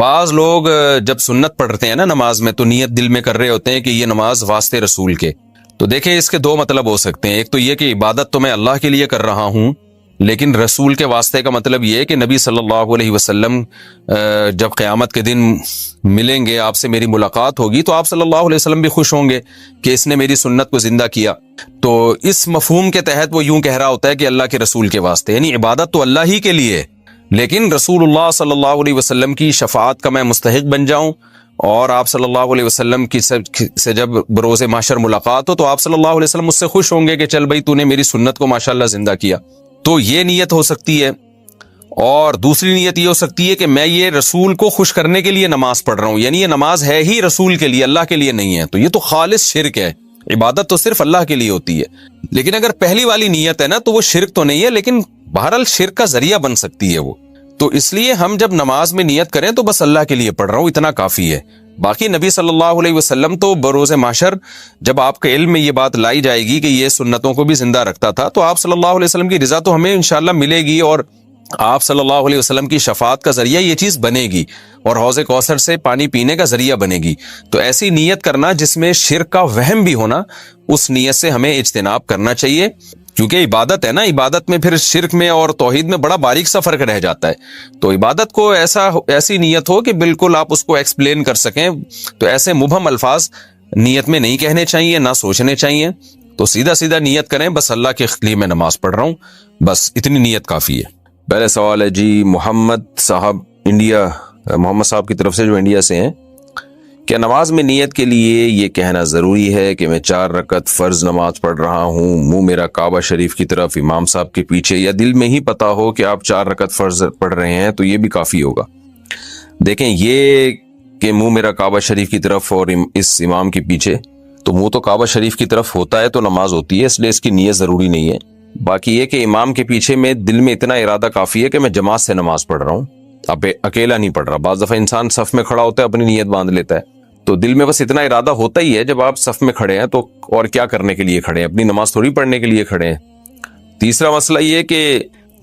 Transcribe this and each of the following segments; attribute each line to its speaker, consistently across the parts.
Speaker 1: بعض لوگ جب سنت پڑھتے ہیں نا نماز میں تو نیت دل میں کر رہے ہوتے ہیں کہ یہ نماز واسطے رسول کے. تو دیکھیں اس کے دو مطلب ہو سکتے ہیں. ایک تو یہ کہ عبادت تو میں اللہ کے لیے کر رہا ہوں، لیکن رسول کے واسطے کا مطلب یہ ہے کہ نبی صلی اللہ علیہ وسلم جب قیامت کے دن ملیں گے، آپ سے میری ملاقات ہوگی، تو آپ صلی اللہ علیہ وسلم بھی خوش ہوں گے کہ اس نے میری سنت کو زندہ کیا. تو اس مفہوم کے تحت وہ یوں کہہ رہا ہوتا ہے کہ اللہ کے رسول کے واسطے، یعنی عبادت تو اللہ ہی کے لیے، لیکن رسول اللہ صلی اللہ علیہ وسلم کی شفاعت کا میں مستحق بن جاؤں، اور آپ صلی اللہ علیہ وسلم کی سے جب بروز محشر ملاقات ہو تو آپ صلی اللہ علیہ وسلم مجھ سے خوش ہوں گے کہ چل بھائی تو نے میری سنت کو ماشاءاللہ زندہ کیا. تو یہ نیت ہو سکتی ہے. اور دوسری نیت یہ ہو سکتی ہے کہ میں یہ رسول کو خوش کرنے کے لیے نماز پڑھ رہا ہوں، یعنی یہ نماز ہے ہی رسول کے لیے، اللہ کے لیے نہیں ہے. تو یہ تو خالص شرک ہے. عبادت تو صرف اللہ کے لیے ہوتی ہے. لیکن اگر پہلی والی نیت ہے نا تو وہ شرک تو نہیں ہے، لیکن بہرحال شرک کا ذریعہ بن سکتی ہے وہ. تو اس لیے ہم جب نماز میں نیت کریں تو بس اللہ کے لیے پڑھ رہا ہوں اتنا کافی ہے. باقی نبی صلی اللہ علیہ وسلم تو بروز محشر جب آپ کے علم میں یہ بات لائی جائے گی کہ یہ سنتوں کو بھی زندہ رکھتا تھا، تو آپ صلی اللہ علیہ وسلم کی رضا تو ہمیں انشاءاللہ ملے گی، اور آپ صلی اللہ علیہ وسلم کی شفاعت کا ذریعہ یہ چیز بنے گی، اور حوض کوثر سے پانی پینے کا ذریعہ بنے گی. تو ایسی نیت کرنا جس میں شرک کا وہم بھی ہونا، اس نیت سے ہمیں اجتناب کرنا چاہیے، کیونکہ عبادت ہے نا. عبادت میں پھر شرک میں اور توحید میں بڑا باریک سا فرق رہ جاتا ہے. تو عبادت کو ایسی نیت ہو کہ بالکل آپ اس کو ایکسپلین کر سکیں. تو ایسے مبہم الفاظ نیت میں نہیں کہنے چاہیے، نہ سوچنے چاہیے. تو سیدھا سیدھا نیت کریں، بس اللہ کے لیے میں نماز پڑھ رہا ہوں، بس اتنی نیت کافی ہے. پہلے سوال ہے جی محمد صاحب کی طرف سے، جو انڈیا سے ہیں. کیا نماز میں نیت کے لیے یہ کہنا ضروری ہے کہ میں 4 رکعت فرض نماز پڑھ رہا ہوں، منہ میرا کعبہ شریف کی طرف، امام صاحب کے پیچھے، یا دل میں ہی پتا ہو کہ آپ 4 رکعت فرض پڑھ رہے ہیں تو یہ بھی کافی ہوگا؟ دیکھیں، یہ کہ منہ میرا کعبہ شریف کی طرف اور اس امام کے پیچھے، تو منہ تو کعبہ شریف کی طرف ہوتا ہے تو نماز ہوتی ہے، اس لیے اس کی نیت ضروری نہیں ہے. باقی یہ کہ امام کے پیچھے میں دل میں اتنا ارادہ کافی ہے کہ میں جماعت سے نماز پڑھ رہا ہوں، اب اکیلا نہیں پڑھ رہا. بعض دفعہ انسان صف میں کھڑا ہوتا ہے، اپنی نیت باندھ لیتا ہے، تو دل میں بس اتنا ارادہ ہوتا ہی ہے. جب آپ صف میں کھڑے ہیں تو اور کیا کرنے کے لیے کھڑے ہیں؟ اپنی نماز تھوڑی پڑھنے کے لیے کھڑے ہیں. تیسرا مسئلہ یہ کہ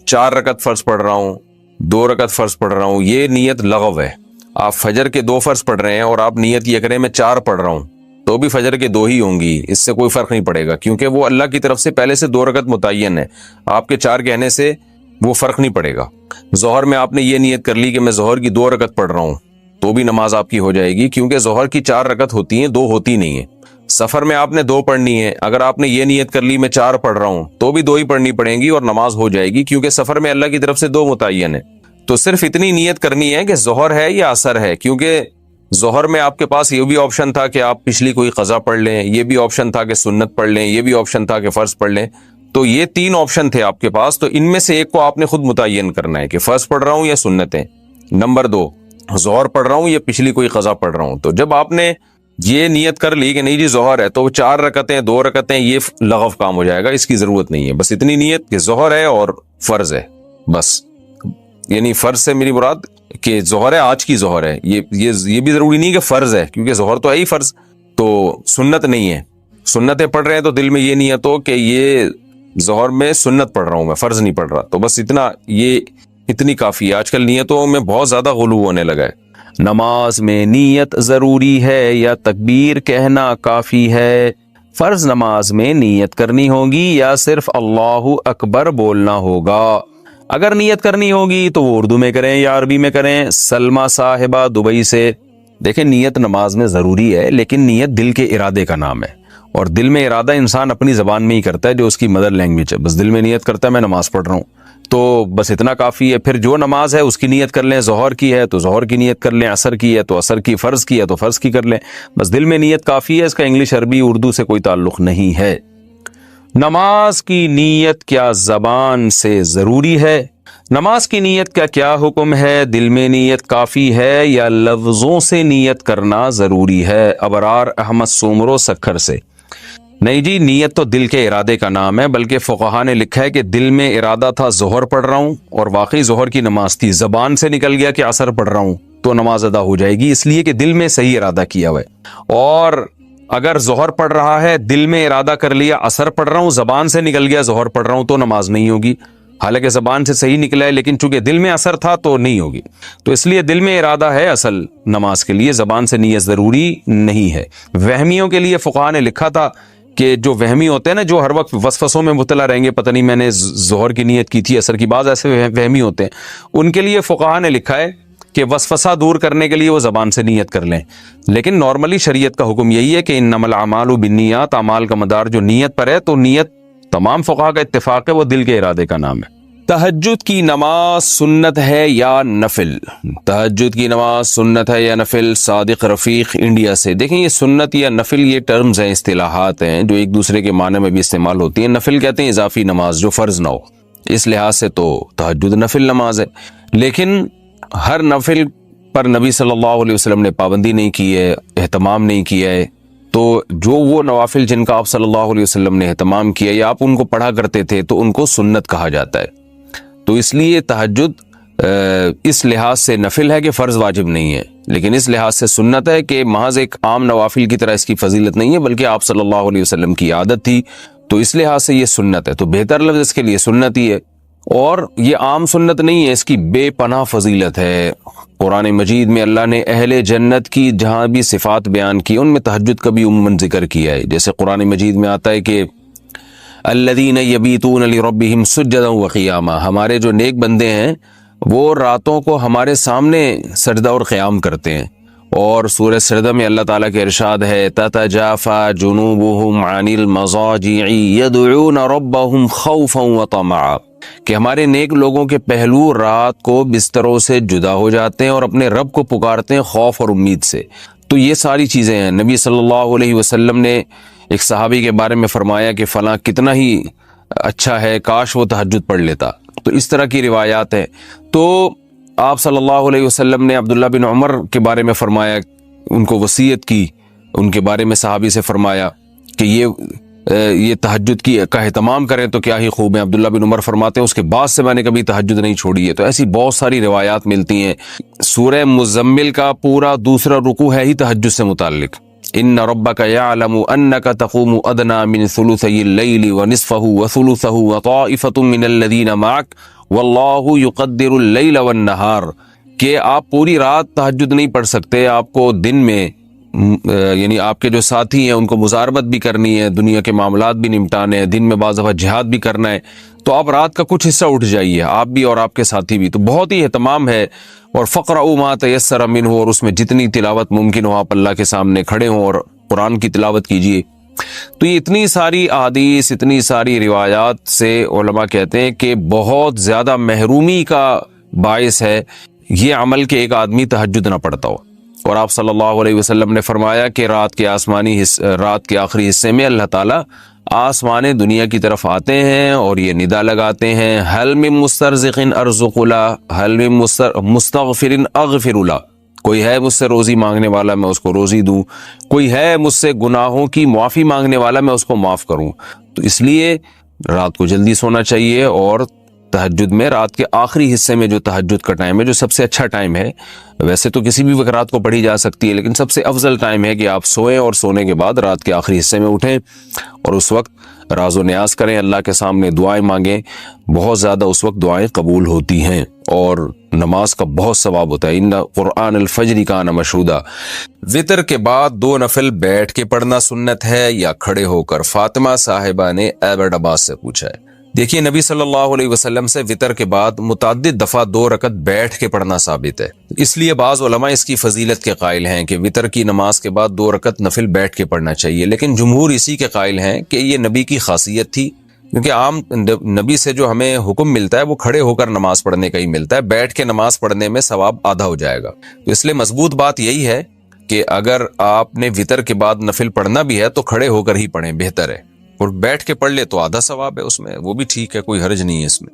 Speaker 1: 4 رکعت فرض پڑھ رہا ہوں، 2 رکعت فرض پڑھ رہا ہوں، یہ نیت لغو ہے. آپ فجر کے 2 فرض پڑھ رہے ہیں اور آپ نیت یہ کریں میں 4 پڑھ رہا ہوں، تو بھی فجر کے 2 ہی ہوں گی، اس سے کوئی فرق نہیں پڑے گا، کیونکہ وہ اللہ کی طرف سے پہلے سے 2 رکعت متعین ہے. آپ کے 4 کہنے سے وہ فرق نہیں پڑے گا. ظہر میں آپ نے یہ نیت کر لی کہ میں ظہر کی 2 رکعت پڑھ رہا ہوں، تو بھی نماز آپ کی ہو جائے گی، کیونکہ ظہر کی 4 رکعت ہوتی ہیں، 2 ہوتی نہیں ہیں. سفر میں آپ نے 2 پڑھنی ہے، اگر آپ نے یہ نیت کر لی میں 4 پڑھ رہا ہوں تو بھی 2 ہی پڑھنی پڑیں گی اور نماز ہو جائے گی، کیونکہ سفر میں اللہ کی طرف سے 2 متعین ہے. تو صرف اتنی نیت کرنی ہے کہ ظہر ہے یا عصر ہے، کیونکہ ظہر میں آپ کے پاس یہ بھی آپشن تھا کہ آپ پچھلی کوئی قضا پڑھ لیں، یہ بھی آپشن تھا کہ سنت پڑھ لیں، یہ بھی آپشن تھا کہ فرض پڑھ لیں. تو یہ 3 آپشن تھے آپ کے پاس، تو ان میں سے ایک کو آپ نے خود متعین کرنا ہے کہ فرض پڑھ رہا ہوں یا سنتیں. نمبر 2، ظہر پڑھ رہا ہوں یا پچھلی کوئی قضا پڑھ رہا ہوں. تو جب آپ نے یہ نیت کر لی کہ نہیں جی ظہر ہے، تو 4 رکعتیں 2 رکعتیں یہ لغو کام ہو جائے گا، اس کی ضرورت نہیں ہے. بس اتنی نیت کہ ظہر ہے اور فرض ہے، بس. یعنی فرض سے میری مراد کہ ظہر ہے، آج کی ظہر ہے، یہ بھی ضروری نہیں کہ فرض ہے، کیونکہ ظہر تو ہے ہی فرض، تو سنت نہیں ہے. سنتیں پڑھ رہے ہیں تو دل میں یہ نیت ہو کہ یہ ظہر میں سنت پڑھ رہا ہوں، میں فرض نہیں پڑھ رہا. تو بس اتنی کافی ہے. آج کل نیتوں میں بہت زیادہ غلو ہونے لگا ہے. نماز میں نیت ضروری ہے یا تکبیر کہنا کافی ہے؟ فرض نماز میں نیت کرنی ہوگی یا صرف اللہ اکبر بولنا ہوگا؟ اگر نیت کرنی ہوگی تو وہ اردو میں کریں یا عربی میں کریں. سلمہ صاحبہ دبئی سے. دیکھیں، نیت نماز میں ضروری ہے، لیکن نیت دل کے ارادے کا نام ہے، اور دل میں ارادہ انسان اپنی زبان میں ہی کرتا ہے جو اس کی مدر لینگویج ہے. بس دل میں نیت کرتا ہے میں نماز پڑھ رہا ہوں، تو بس اتنا کافی ہے. پھر جو نماز ہے اس کی نیت کر لیں، ظہر کی ہے تو ظہر کی نیت کر لیں، عصر کی ہے تو عصر کی، فرض کی ہے تو فرض کی کر لیں. بس دل میں نیت کافی ہے، اس کا انگلش عربی اردو سے کوئی تعلق نہیں ہے. نماز کی نیت کیا زبان سے ضروری ہے؟ نماز کی نیت کا کیا حکم ہے؟ دل میں نیت کافی ہے یا لفظوں سے نیت کرنا ضروری ہے؟ ابرار احمد سومرو سکھر سے. نہیں جی، نیت تو دل کے ارادے کا نام ہے، بلکہ فقہا نے لکھا ہے کہ دل میں ارادہ تھا ظہر پڑھ رہا ہوں اور واقعی ظہر کی نماز تھی، زبان سے نکل گیا کہ عصر پڑھ رہا ہوں تو نماز ادا ہو جائے گی، اس لیے کہ دل میں صحیح ارادہ کیا ہوا ہے. اور اگر ظہر پڑھ رہا ہے، دل میں ارادہ کر لیا عصر پڑھ رہا ہوں، زبان سے نکل گیا ظہر پڑھ رہا ہوں، تو نماز نہیں ہوگی. حالانکہ زبان سے صحیح نکلا ہے لیکن چونکہ دل میں اثر تھا تو نہیں ہوگی. تو اس لیے دل میں ارادہ ہے اصل نماز کے لیے، زبان سے نیت ضروری نہیں ہے. وہمیوں کے لیے فقہاء نے لکھا تھا کہ جو وہمی ہوتے ہیں نا، جو ہر وقت وسوسوں میں مبتلا رہیں گے، پتہ نہیں میں نے ظہر کی نیت کی تھی عصر کی، بعض ایسے وہمی ہوتے ہیں، ان کے لیے فقہاء نے لکھا ہے کہ وسوسہ دور کرنے کے لیے وہ زبان سے نیت کر لیں. لیکن نارملی شریعت کا حکم یہی ہے کہ انما الاعمال بالنیات، اعمال کا مدار جو نیت پر ہے، تو نیت تمام فقہاء کا اتفاق ہے وہ دل کے ارادے کا نام ہے. تہجد کی نماز سنت ہے یا نفل؟ تہجد کی نماز سنت ہے یا نفل؟ صادق رفیق انڈیا سے. دیکھیں یہ سنت یا نفل یہ ٹرمز ہیں، اصطلاحات ہیں جو ایک دوسرے کے معنی میں بھی استعمال ہوتی ہیں. نفل کہتے ہیں اضافی نماز جو فرض نہ ہو، اس لحاظ سے تو تہجد نفل نماز ہے. لیکن ہر نفل پر نبی صلی اللہ علیہ وسلم نے پابندی نہیں کی ہے، اہتمام نہیں کیا ہے. تو جو وہ نوافل جن کا آپ صلی اللہ علیہ وسلم نے اہتمام کیا یا آپ ان کو پڑھا کرتے تھے تو ان کو سنت کہا جاتا ہے. تو اس لیے تہجد اس لحاظ سے نفل ہے کہ فرض واجب نہیں ہے، لیکن اس لحاظ سے سنت ہے کہ محض ایک عام نوافل کی طرح اس کی فضیلت نہیں ہے، بلکہ آپ صلی اللہ علیہ وسلم کی عادت تھی، تو اس لحاظ سے یہ سنت ہے. تو بہتر لفظ اس کے لیے سنت ہی ہے، اور یہ عام سنت نہیں ہے، اس کی بے پناہ فضیلت ہے. قرآن مجید میں اللہ نے اہل جنت کی جہاں بھی صفات بیان کی ان میں تہجد کا بھی عموماً ذکر کیا ہے. جیسے قرآن مجید میں آتا ہے کہ الذین یبیتون لربہم سجدا وقیاما، ہمارے جو نیک بندے ہیں وہ راتوں کو ہمارے سامنے سجدہ اور قیام کرتے ہیں. اور سورہ سجدہ میں اللہ تعالیٰ کے ارشاد ہے تتجافی جنوبہم عن المضاجع یدعون ربہم خوفا وطمعا، کہ ہمارے نیک لوگوں کے پہلو رات کو بستروں سے جدا ہو جاتے ہیں اور اپنے رب کو پکارتے ہیں خوف اور امید سے. تو یہ ساری چیزیں ہیں. نبی صلی اللہ علیہ وسلم نے ایک صحابی کے بارے میں فرمایا کہ فلاں کتنا ہی اچھا ہے، کاش وہ تہجد پڑھ لیتا. تو اس طرح کی روایات ہیں. تو آپ صلی اللہ علیہ وسلم نے عبداللہ بن عمر کے بارے میں فرمایا، ان کو وصیت کی، ان کے بارے میں صحابی سے فرمایا کہ یہ تہجد کا اہتمام کریں تو کیا ہی خوب ہے. عبداللہ بن عمر فرماتے ہیں اس کے بعد سے میں نے کبھی تہجد نہیں چھوڑی ہے. تو ایسی بہت ساری روایات ملتی ہیں. سورہ مزمل کا پورا دوسرا رکوع ہے ہی تہجد سے متعلق. ان ربک یعلم انک تقوم ادنی من ثلثی اللیل ونصفہ وثلثہ وطائفۃ من الذین معک واللہ یقدر اللیل والنہار، کہ آپ پوری رات تہجد نہیں پڑھ سکتے، آپ کو دن میں یعنی آپ کے جو ساتھی ہیں ان کو مزاربت بھی کرنی ہے، دنیا کے معاملات بھی نمٹانے ہیں، دن میں بعض دفعہ جہاد بھی کرنا ہے، تو آپ رات کا کچھ حصہ اٹھ جائیے، آپ بھی اور آپ کے ساتھی بھی. تو بہت ہی اہتمام ہے. اور فقرؤوا ما تیسر منہ، اور اس میں جتنی تلاوت ممکن ہو آپ اللہ کے سامنے کھڑے ہوں اور قرآن کی تلاوت کیجیے. تو یہ اتنی ساری احادیث، اتنی ساری روایات سے علماء کہتے ہیں کہ بہت زیادہ محرومی کا باعث ہے یہ عمل کہ ایک آدمی تہجد نہ پڑھتا ہو. اور آپ صلی اللہ علیہ وسلم نے فرمایا کہ رات کے آخری حصے میں اللہ تعالیٰ آسمان دنیا کی طرف آتے ہیں اور یہ ندا لگاتے ہیں حل من مسترزق ارزق له، حل من مستغفر اغفر له، کوئی ہے مجھ سے روزی مانگنے والا میں اس کو روزی دوں، کوئی ہے مجھ سے گناہوں کی معافی مانگنے والا میں اس کو معاف کروں. تو اس لیے رات کو جلدی سونا چاہیے، اور تہجد میں رات کے آخری حصے میں جو تہجد کا ٹائم ہے جو سب سے اچھا ٹائم ہے، ویسے تو کسی بھی وقت رات کو پڑھی جا سکتی ہے، لیکن سب سے افضل ٹائم ہے کہ آپ سوئیں اور سونے کے بعد رات کے آخری حصے میں اٹھیں اور اس وقت راز و نیاز کریں، اللہ کے سامنے دعائیں مانگیں. بہت زیادہ اس وقت دعائیں قبول ہوتی ہیں اور نماز کا بہت ثواب ہوتا ہے. ان قرآن الفجر کان مشہودا. وطر کے بعد 2 نفل بیٹھ کے پڑھنا سنت ہے یا کھڑے ہو کر؟ فاطمہ صاحبہ نے ایبٹ عباس سے پوچھا ہے. دیکھیے نبی صلی اللہ علیہ وسلم سے وطر کے بعد متعدد دفعہ 2 رکعت بیٹھ کے پڑھنا ثابت ہے. اس لیے بعض علماء اس کی فضیلت کے قائل ہیں کہ وطر کی نماز کے بعد 2 رکعت نفل بیٹھ کے پڑھنا چاہیے، لیکن جمہور اسی کے قائل ہیں کہ یہ نبی کی خاصیت تھی، کیونکہ عام نبی سے جو ہمیں حکم ملتا ہے وہ کھڑے ہو کر نماز پڑھنے کا ہی ملتا ہے، بیٹھ کے نماز پڑھنے میں ثواب آدھا ہو جائے گا. تو اس لیے مضبوط بات یہی ہے کہ اگر آپ نے وطر کے بعد نفل پڑھنا بھی ہے تو کھڑے ہو کر ہی پڑھیں، بہتر ہے. اور بیٹھ کے پڑھ لے تو آدھا ثواب ہے اس میں، وہ بھی ٹھیک ہے، کوئی حرج نہیں ہے اس میں.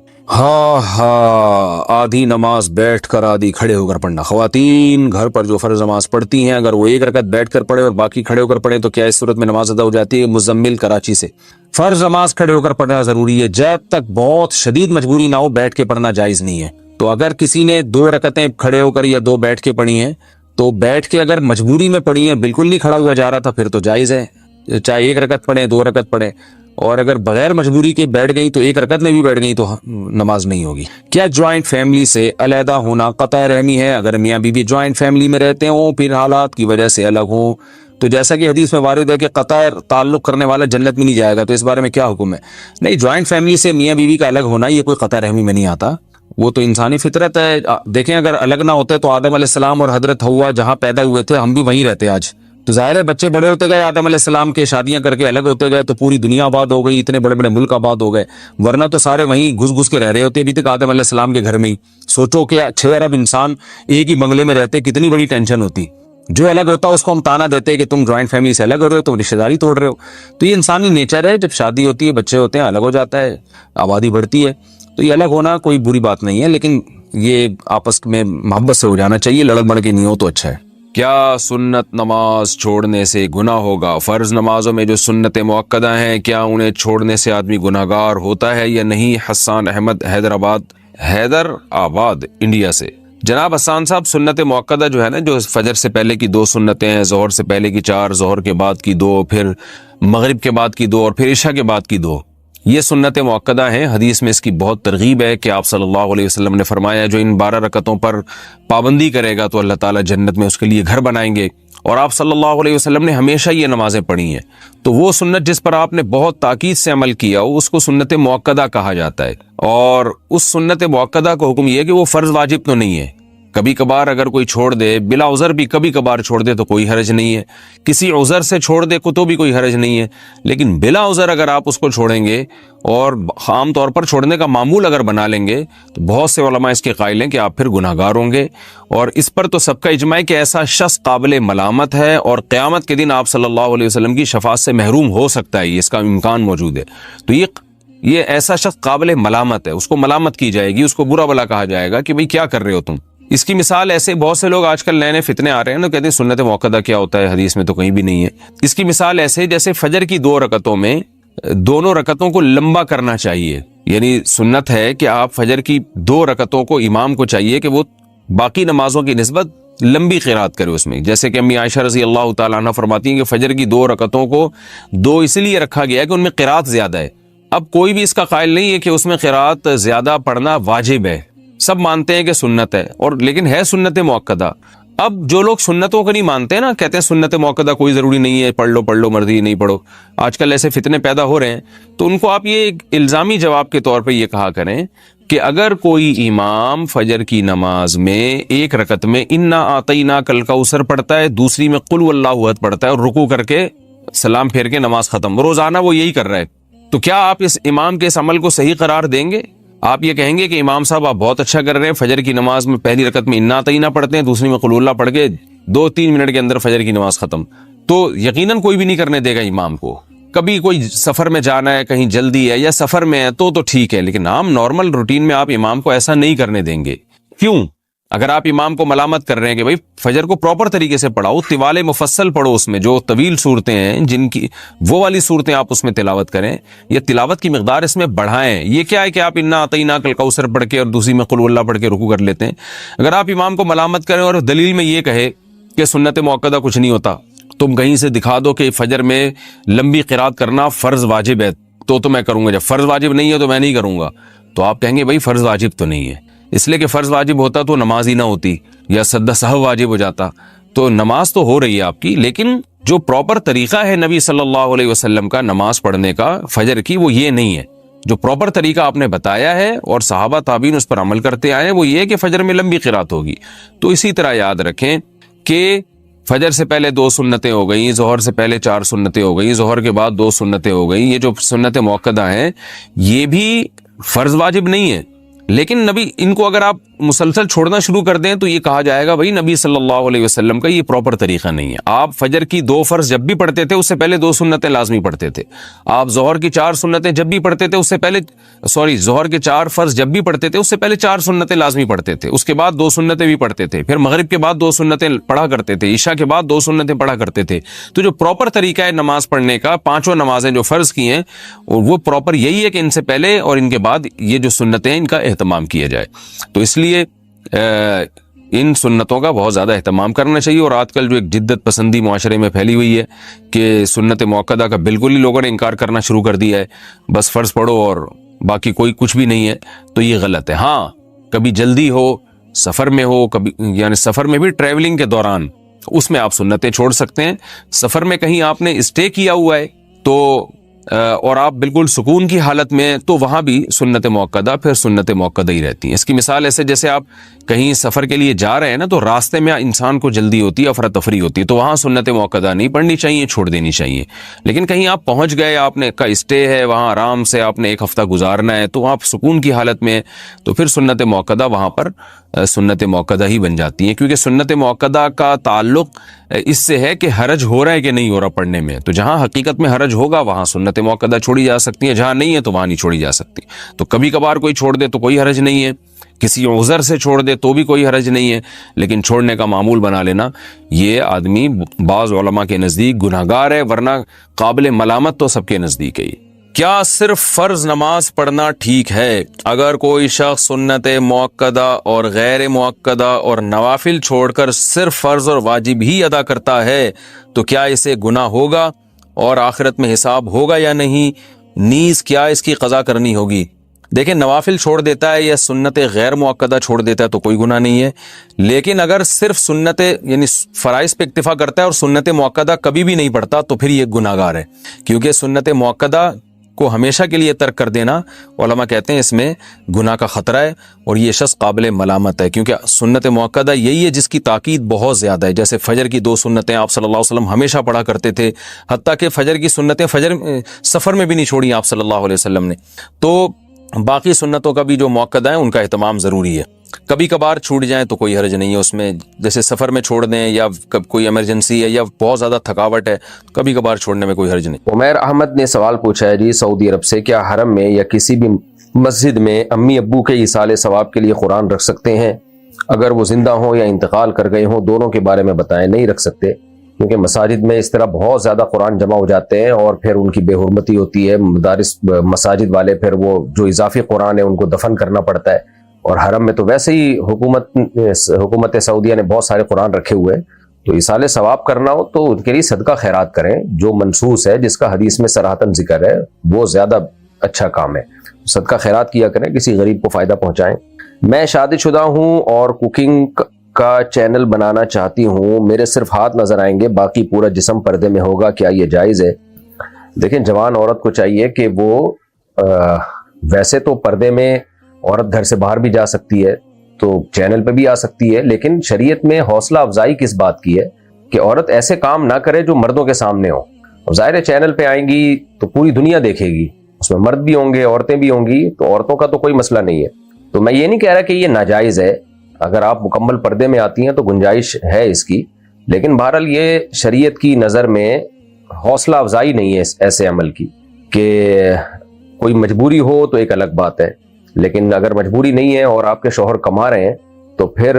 Speaker 1: آدھی نماز بیٹھ کر آدھی کھڑے ہو کر پڑھنا. خواتین گھر پر جو فرض نماز پڑھتی ہیں اگر وہ 1 رکعت بیٹھ کر پڑھے اور باقی کھڑے ہو کر پڑھیں تو کیا اس صورت میں نماز ادا ہو جاتی ہے؟ مزمل کراچی سے. فرض نماز کھڑے ہو کر پڑھنا ضروری ہے، جب تک بہت شدید مجبوری نہ ہو بیٹھ کے پڑھنا جائز نہیں ہے. تو اگر کسی نے 2 رکعتیں کھڑے ہو کر یا 2 بیٹھ کے پڑھی ہیں تو بیٹھ کے اگر مجبوری میں پڑھی ہیں، بالکل نہیں کھڑا ہوا جا رہا تھا، پھر تو جائز ہے، چاہے 1 رکعت پڑھیں 2 رکعت پڑھیں.
Speaker 2: اور اگر بغیر مجبوری کے بیٹھ گئی تو ایک رکعت میں بھی بیٹھ گئی تو نماز نہیں ہوگی۔ کیا جوائنٹ فیملی سے علیحدہ ہونا قطع رحمی ہے؟ اگر میاں بیوی جوائنٹ فیملی میں رہتے ہوں پھر حالات کی وجہ سے الگ ہوں تو جیسا کہ حدیث میں وارد ہے کہ قطع تعلق کرنے والا جنت میں نہیں جائے گا، تو اس بارے میں کیا حکم ہے؟ نہیں، جوائنٹ فیملی سے میاں بیوی کا الگ ہونا یہ کوئی قطع رحمی میں نہیں آتا، وہ تو انسانی فطرت ہے۔ دیکھیں اگر الگ نہ ہوتے تو آدم علیہ السلام اور حضرت حوا جہاں پیدا ہوئے تھے ہم بھی وہیں رہتے آج، تو ظاہر ہے بچے بڑے ہوتے گئے، آدم علیہ السلام کے شادیاں کر کے الگ ہوتے گئے تو پوری دنیا آباد ہو گئی، اتنے بڑے بڑے ملک آباد ہو گئے، ورنہ تو سارے وہیں گھس گھس کے رہ رہے ہوتے ابھی تک آدم علیہ السلام کے گھر میں ہی۔ سوچو کہ 6 ارب انسان ایک ہی بنگلے میں رہتے، کتنی بڑی ٹینشن ہوتی۔ جو الگ ہوتا ہے اس کو ہم تانا دیتے کہ تم جوائنٹ فیملی سے الگ ہو رہے ہو، تم رشتہ داری توڑ رہے ہو، تو یہ انسانی نیچر ہے، جب شادی ہوتی ہے بچے ہوتے ہیں الگ ہو جاتا ہے، آبادی بڑھتی ہے، تو یہ الگ ہونا کوئی بری بات نہیں ہے، لیکن یہ آپس میں محبت سے ہو جانا چاہیے، لڑک بڑھ کے نہیں ہو تو اچھا ہے۔
Speaker 1: کیا سنت نماز چھوڑنے سے گناہ ہوگا؟ فرض نمازوں میں جو سنت مؤکدہ ہیں کیا انہیں چھوڑنے سے آدمی گناہگار ہوتا ہے یا نہیں؟ حسان احمد حیدر آباد انڈیا سے۔ جناب حسان صاحب، سنت مؤکدہ جو ہے نا، جو فجر سے پہلے کی 2 سنتیں ہیں، ظہر سے پہلے کی 4، ظہر کے بعد کی 2، پھر مغرب کے بعد کی 2 اور پھر عشاء کے بعد کی 2، یہ سنت مؤکدہ ہیں۔ حدیث میں اس کی بہت ترغیب ہے کہ آپ صلی اللہ علیہ وسلم نے فرمایا جو ان 12 رکعتوں پر پابندی کرے گا تو اللہ تعالیٰ جنت میں اس کے لیے گھر بنائیں گے، اور آپ صلی اللہ علیہ وسلم نے ہمیشہ یہ نمازیں پڑھی ہیں، تو وہ سنت جس پر آپ نے بہت تاکید سے عمل کیا ہو اس کو سنت مؤکدہ کہا جاتا ہے، اور اس سنت مؤکدہ کو حکم یہ ہے کہ وہ فرض واجب تو نہیں ہے، کبھی کبھار اگر کوئی چھوڑ دے، بلا عذر بھی کبھی کبھار چھوڑ دے تو کوئی حرج نہیں ہے، کسی عذر سے چھوڑ دے تو بھی کوئی حرج نہیں ہے، لیکن بلا عذر اگر آپ اس کو چھوڑیں گے اور عام طور پر چھوڑنے کا معمول اگر بنا لیں گے تو بہت سے علماء اس کے قائل ہیں کہ آپ پھر گناہگار ہوں گے، اور اس پر تو سب کا اجماع ہے کہ ایسا شخص قابل ملامت ہے اور قیامت کے دن آپ صلی اللہ علیہ وسلم کی شفاعت سے محروم ہو سکتا ہے، اس کا امکان موجود ہے، تو یہ ایسا شخص قابل ملامت ہے، اس کو ملامت کی جائے گی، اس کو برا بلا کہا جائے گا کہ بھئی کیا کر رہے ہو تم۔ اس کی مثال ایسے بہت سے لوگ آج کل نئے نئے فتنے آ رہے ہیں نا، کہتے ہیں سنت مؤکدہ کیا ہوتا ہے، حدیث میں تو کہیں بھی نہیں ہے۔ اس کی مثال ایسے جیسے فجر کی 2 رکعتوں میں دونوں رکعتوں کو لمبا کرنا چاہیے، یعنی سنت ہے کہ آپ فجر کی 2 رکعتوں کو امام کو چاہیے کہ وہ باقی نمازوں کی نسبت لمبی قرات کرے اس میں، جیسے کہ امی عائشہ رضی اللہ تعالیٰ عنہ فرماتی ہیں کہ فجر کی 2 رکعتوں کو 2 اس لیے رکھا گیا ہے کہ ان میں قرات زیادہ ہے۔ اب کوئی بھی اس کا قائل نہیں ہے کہ اس میں قرات زیادہ پڑھنا واجب ہے، سب مانتے ہیں کہ سنت ہے، اور لیکن ہے سنت مؤکدہ۔ اب جو لوگ سنتوں کو نہیں مانتے نا، کہتے ہیں سنت مؤکدہ کوئی ضروری نہیں ہے، پڑھ لو مرضی نہیں پڑھو، آج کل ایسے فتنے پیدا ہو رہے ہیں، تو ان کو آپ یہ ایک الزامی جواب کے طور پہ یہ کہا کریں کہ اگر کوئی امام فجر کی نماز میں 1 رکعت میں انا اعطیناک الکوثر پڑھتا ہے، دوسری میں قل واللہ احد پڑھتا ہے اور رکوع کر کے سلام پھیر کے نماز ختم، روزانہ وہ یہی کر رہا ہے، تو کیا آپ اس امام کے اس عمل کو صحیح قرار دیں گے؟ آپ یہ کہیں گے کہ امام صاحب آپ بہت اچھا کر رہے ہیں، فجر کی نماز میں پہلی رکعت میں انا اعطیناک پڑھتے ہیں، دوسری میں قل اللہ پڑھ کے 2-3 منٹ کے اندر فجر کی نماز ختم، تو یقیناً کوئی بھی نہیں کرنے دے گا امام کو۔ کبھی کوئی سفر میں جانا ہے، کہیں جلدی ہے یا سفر میں ہے تو ٹھیک ہے، لیکن عام نارمل روٹین میں آپ امام کو ایسا نہیں کرنے دیں گے۔ کیوں؟ اگر آپ امام کو ملامت کر رہے ہیں کہ بھائی فجر کو پراپر طریقے سے پڑھاؤ، طوال مفصل پڑھو، اس میں جو طویل صورتیں ہیں جن کی وہ والی صورتیں آپ اس میں تلاوت کریں، یا تلاوت کی مقدار اس میں بڑھائیں۔ یہ کیا ہے کہ آپ انا اعطیناک الکوثر پڑھ کے اور دوسری میں قل اللہ پڑھ کے رکوع کر لیتے ہیں۔ اگر آپ امام کو ملامت کریں اور دلیل میں یہ کہے کہ سنت مؤکدہ کچھ نہیں ہوتا، تم کہیں سے دکھا دو کہ فجر میں لمبی قرات کرنا فرض واجب ہے تو میں کروں گا، جب فرض واجب نہیں ہے تو میں نہیں کروں گا، تو آپ کہیں گے بھائی فرض واجب تو نہیں ہے، اس لیے کہ فرض واجب ہوتا تو نماز ہی نہ ہوتی، یا سجدہ سہو واجب ہو جاتا، تو نماز تو ہو رہی ہے آپ کی، لیکن جو پراپر طریقہ ہے نبی صلی اللہ علیہ وسلم کا نماز پڑھنے کا فجر کی، وہ یہ نہیں ہے۔ جو پراپر طریقہ آپ نے بتایا ہے اور صحابہ تابعین اس پر عمل کرتے آئے ہیں وہ یہ ہے کہ فجر میں لمبی قرات ہوگی۔ تو اسی طرح یاد رکھیں کہ فجر سے پہلے 2 سنتیں ہو گئیں، ظہر سے پہلے 4 سنتیں ہو گئیں، ظہر کے بعد 2 سنتیں ہو گئیں، یہ جو سنت مؤکدہ ہیں یہ بھی فرض واجب نہیں ہے، لیکن نبی ان کو اگر آپ مسلسل چھوڑنا شروع کر دیں تو یہ کہا جائے گا بھائی نبی صلی اللہ علیہ وسلم کا یہ پراپر طریقہ نہیں ہے۔ آپ فجر کی 2 فرض جب بھی پڑھتے تھے اس سے پہلے 2 سنتیں لازمی پڑھتے تھے، آپ ظہر کی 4 سنتیں جب بھی پڑھتے تھے اس سے پہلے ظہر کے 4 فرض جب بھی پڑھتے تھے اس سے پہلے 4 سنتیں لازمی پڑھتے تھے، اس کے بعد 2 سنتیں بھی پڑھتے تھے، پھر مغرب کے بعد 2 سنتیں پڑھا کرتے تھے، عشاء کے بعد 2 سنتیں پڑھا کرتے تھے۔ تو جو پراپر طریقہ ہے نماز پڑھنے کا، 5 نمازیں جو فرض کی ہیں وہ پراپر یہی ہے کہ ان سے پہلے اور ان کے بعد یہ جو سنتیں ان کا اہتمام کیا جائے۔ تو اس لیے
Speaker 2: ان سنتوں کا بہت زیادہ اہتمام کرنا چاہیے. اور آج کل جو ایک جدت پسندی معاشرے میں پھیلی ہوئی ہے کہ سنت موقدہ کا بالکل ہی لوگوں نے انکار کرنا شروع کر دیا ہے, بس فرض پڑھو اور باقی کوئی کچھ بھی نہیں ہے, تو یہ غلط ہے. ہاں کبھی جلدی ہو, سفر میں ہو, کبھی یعنی سفر میں بھی ٹریولنگ کے دوران, اس میں آپ سنتیں چھوڑ سکتے ہیں. سفر میں کہیں آپ نے اسٹے کیا ہوا ہے تو اور آپ بالکل سکون کی حالت میں, تو وہاں بھی سنت موقدہ پھر سنت موقدہ ہی رہتی ہیں. اس کی مثال ایسے جیسے آپ کہیں سفر کے لیے جا رہے ہیں نا, تو راستے میں انسان کو جلدی ہوتی ہے, افراتفری ہوتی ہے, تو وہاں سنت موقدہ نہیں پڑھنی چاہیے, چھوڑ دینی چاہیے. لیکن کہیں آپ پہنچ گئے, آپ نے کا اسٹے ہے وہاں, آرام سے آپ نے ایک ہفتہ گزارنا ہے, تو آپ سکون کی حالت میں, تو پھر سنت موقدہ وہاں پر سنت موقدہ ہی بن جاتی ہیں. کیونکہ سنت موقدہ کا تعلق اس سے ہے کہ حرج ہو رہا ہے کہ نہیں ہو رہا پڑھنے میں. تو جہاں حقیقت میں حرج ہوگا وہاں سنت موقدہ چھوڑی جا سکتی ہیں, جہاں نہیں ہے تو وہاں نہیں چھوڑی جا سکتی. تو کبھی کبھار کوئی چھوڑ دے تو کوئی حرج نہیں ہے, کسی عذر سے چھوڑ دے تو بھی کوئی حرج نہیں ہے. لیکن چھوڑنے کا معمول بنا لینا, یہ آدمی بعض علماء کے نزدیک گناہگار ہے, ورنہ قابل ملامت تو سب کے نزدیک ہے. کیا صرف فرض نماز پڑھنا ٹھیک ہے؟ اگر کوئی شخص سنت موقدہ اور غیر موقدہ اور نوافل چھوڑ کر صرف فرض اور واجب ہی ادا کرتا ہے تو کیا اسے گناہ ہوگا اور آخرت میں حساب ہوگا یا نہیں؟ نیز کیا اس کی قضا کرنی ہوگی؟ دیکھیں, نوافل چھوڑ دیتا ہے یا سنت غیر موقدہ چھوڑ دیتا ہے تو کوئی گناہ نہیں ہے. لیکن اگر صرف سنت یعنی فرائض پہ اکتفا کرتا ہے اور سنت موقدہ کبھی بھی نہیں پڑھتا تو پھر یہ گناہگار ہے. کیونکہ سنت موقدہ کو ہمیشہ کے لیے ترک کر دینا, علماء کہتے ہیں اس میں گناہ کا خطرہ ہے اور یہ شخص قابل ملامت ہے. کیونکہ سنت موقدہ یہی ہے جس کی تاکید بہت زیادہ ہے. جیسے فجر کی 2 سنتیں آپ صلی اللہ علیہ وسلم ہمیشہ پڑھا کرتے تھے, حتیٰ کہ فجر کی سنتیں سفر میں بھی نہیں چھوڑی آپ صلی اللہ علیہ وسلم نے. تو باقی سنتوں کا بھی جو موقدہ ہیں ان کا اہتمام ضروری ہے. کبھی کبھار چھوٹ جائیں تو کوئی حرج نہیں ہے اس میں, جیسے سفر میں چھوڑ دیں یا کوئی ایمرجنسی ہے یا بہت زیادہ تھکاوٹ ہے, کبھی کبھار چھوڑنے میں کوئی حرج نہیں.
Speaker 1: عمیر احمد نے سوال پوچھا ہے جی سعودی عرب سے, کیا حرم میں یا کسی بھی مسجد میں امی ابو کے ایصال ثواب کے لیے قرآن رکھ سکتے ہیں اگر وہ زندہ ہوں یا انتقال کر گئے ہوں؟ دونوں کے بارے میں بتائیں. نہیں رکھ سکتے, کیونکہ مساجد میں اس طرح بہت زیادہ قرآن جمع ہو جاتے ہیں اور پھر ان کی بے حرمتی ہوتی ہے. مدارس مساجد والے پھر وہ جو اضافی قرآن ہے ان کو دفن کرنا پڑتا ہے, اور حرم میں تو ویسے ہی حکومت سعودیہ نے بہت سارے قرآن رکھے ہوئے ہیں. تو ایصال ثواب کرنا ہو تو ان کے لیے صدقہ خیرات کریں, جو منصوص ہے, جس کا حدیث میں صراحتاً ذکر ہے, وہ زیادہ اچھا کام ہے. صدقہ خیرات کیا کریں, کسی غریب کو فائدہ پہنچائیں. میں شادی شدہ ہوں اور کوکنگ کا چینل بنانا چاہتی ہوں, میرے صرف ہاتھ نظر آئیں گے, باقی پورا جسم پردے میں ہوگا, کیا یہ جائز ہے؟ دیکھیں, جوان عورت کو چاہیے کہ وہ ویسے تو پردے میں عورت گھر سے باہر بھی جا سکتی ہے, تو چینل پہ بھی آ سکتی ہے, لیکن شریعت میں حوصلہ افزائی کس بات کی ہے کہ عورت ایسے کام نہ کرے جو مردوں کے سامنے ہو. ظاہر ہے چینل پہ آئیں گی تو پوری دنیا دیکھے گی, اس میں مرد بھی ہوں گے, عورتیں بھی ہوں گی, تو عورتوں کا تو کوئی مسئلہ نہیں ہے. تو میں یہ نہیں کہہ رہا کہ یہ ناجائز ہے, اگر آپ مکمل پردے میں آتی ہیں تو گنجائش ہے اس کی, لیکن بہرحال یہ شریعت کی نظر میں حوصلہ افزائی نہیں ہے ایسے عمل کی. کہ کوئی مجبوری ہو تو ایک الگ بات ہے, لیکن اگر مجبوری نہیں ہے اور آپ کے شوہر کما رہے ہیں تو پھر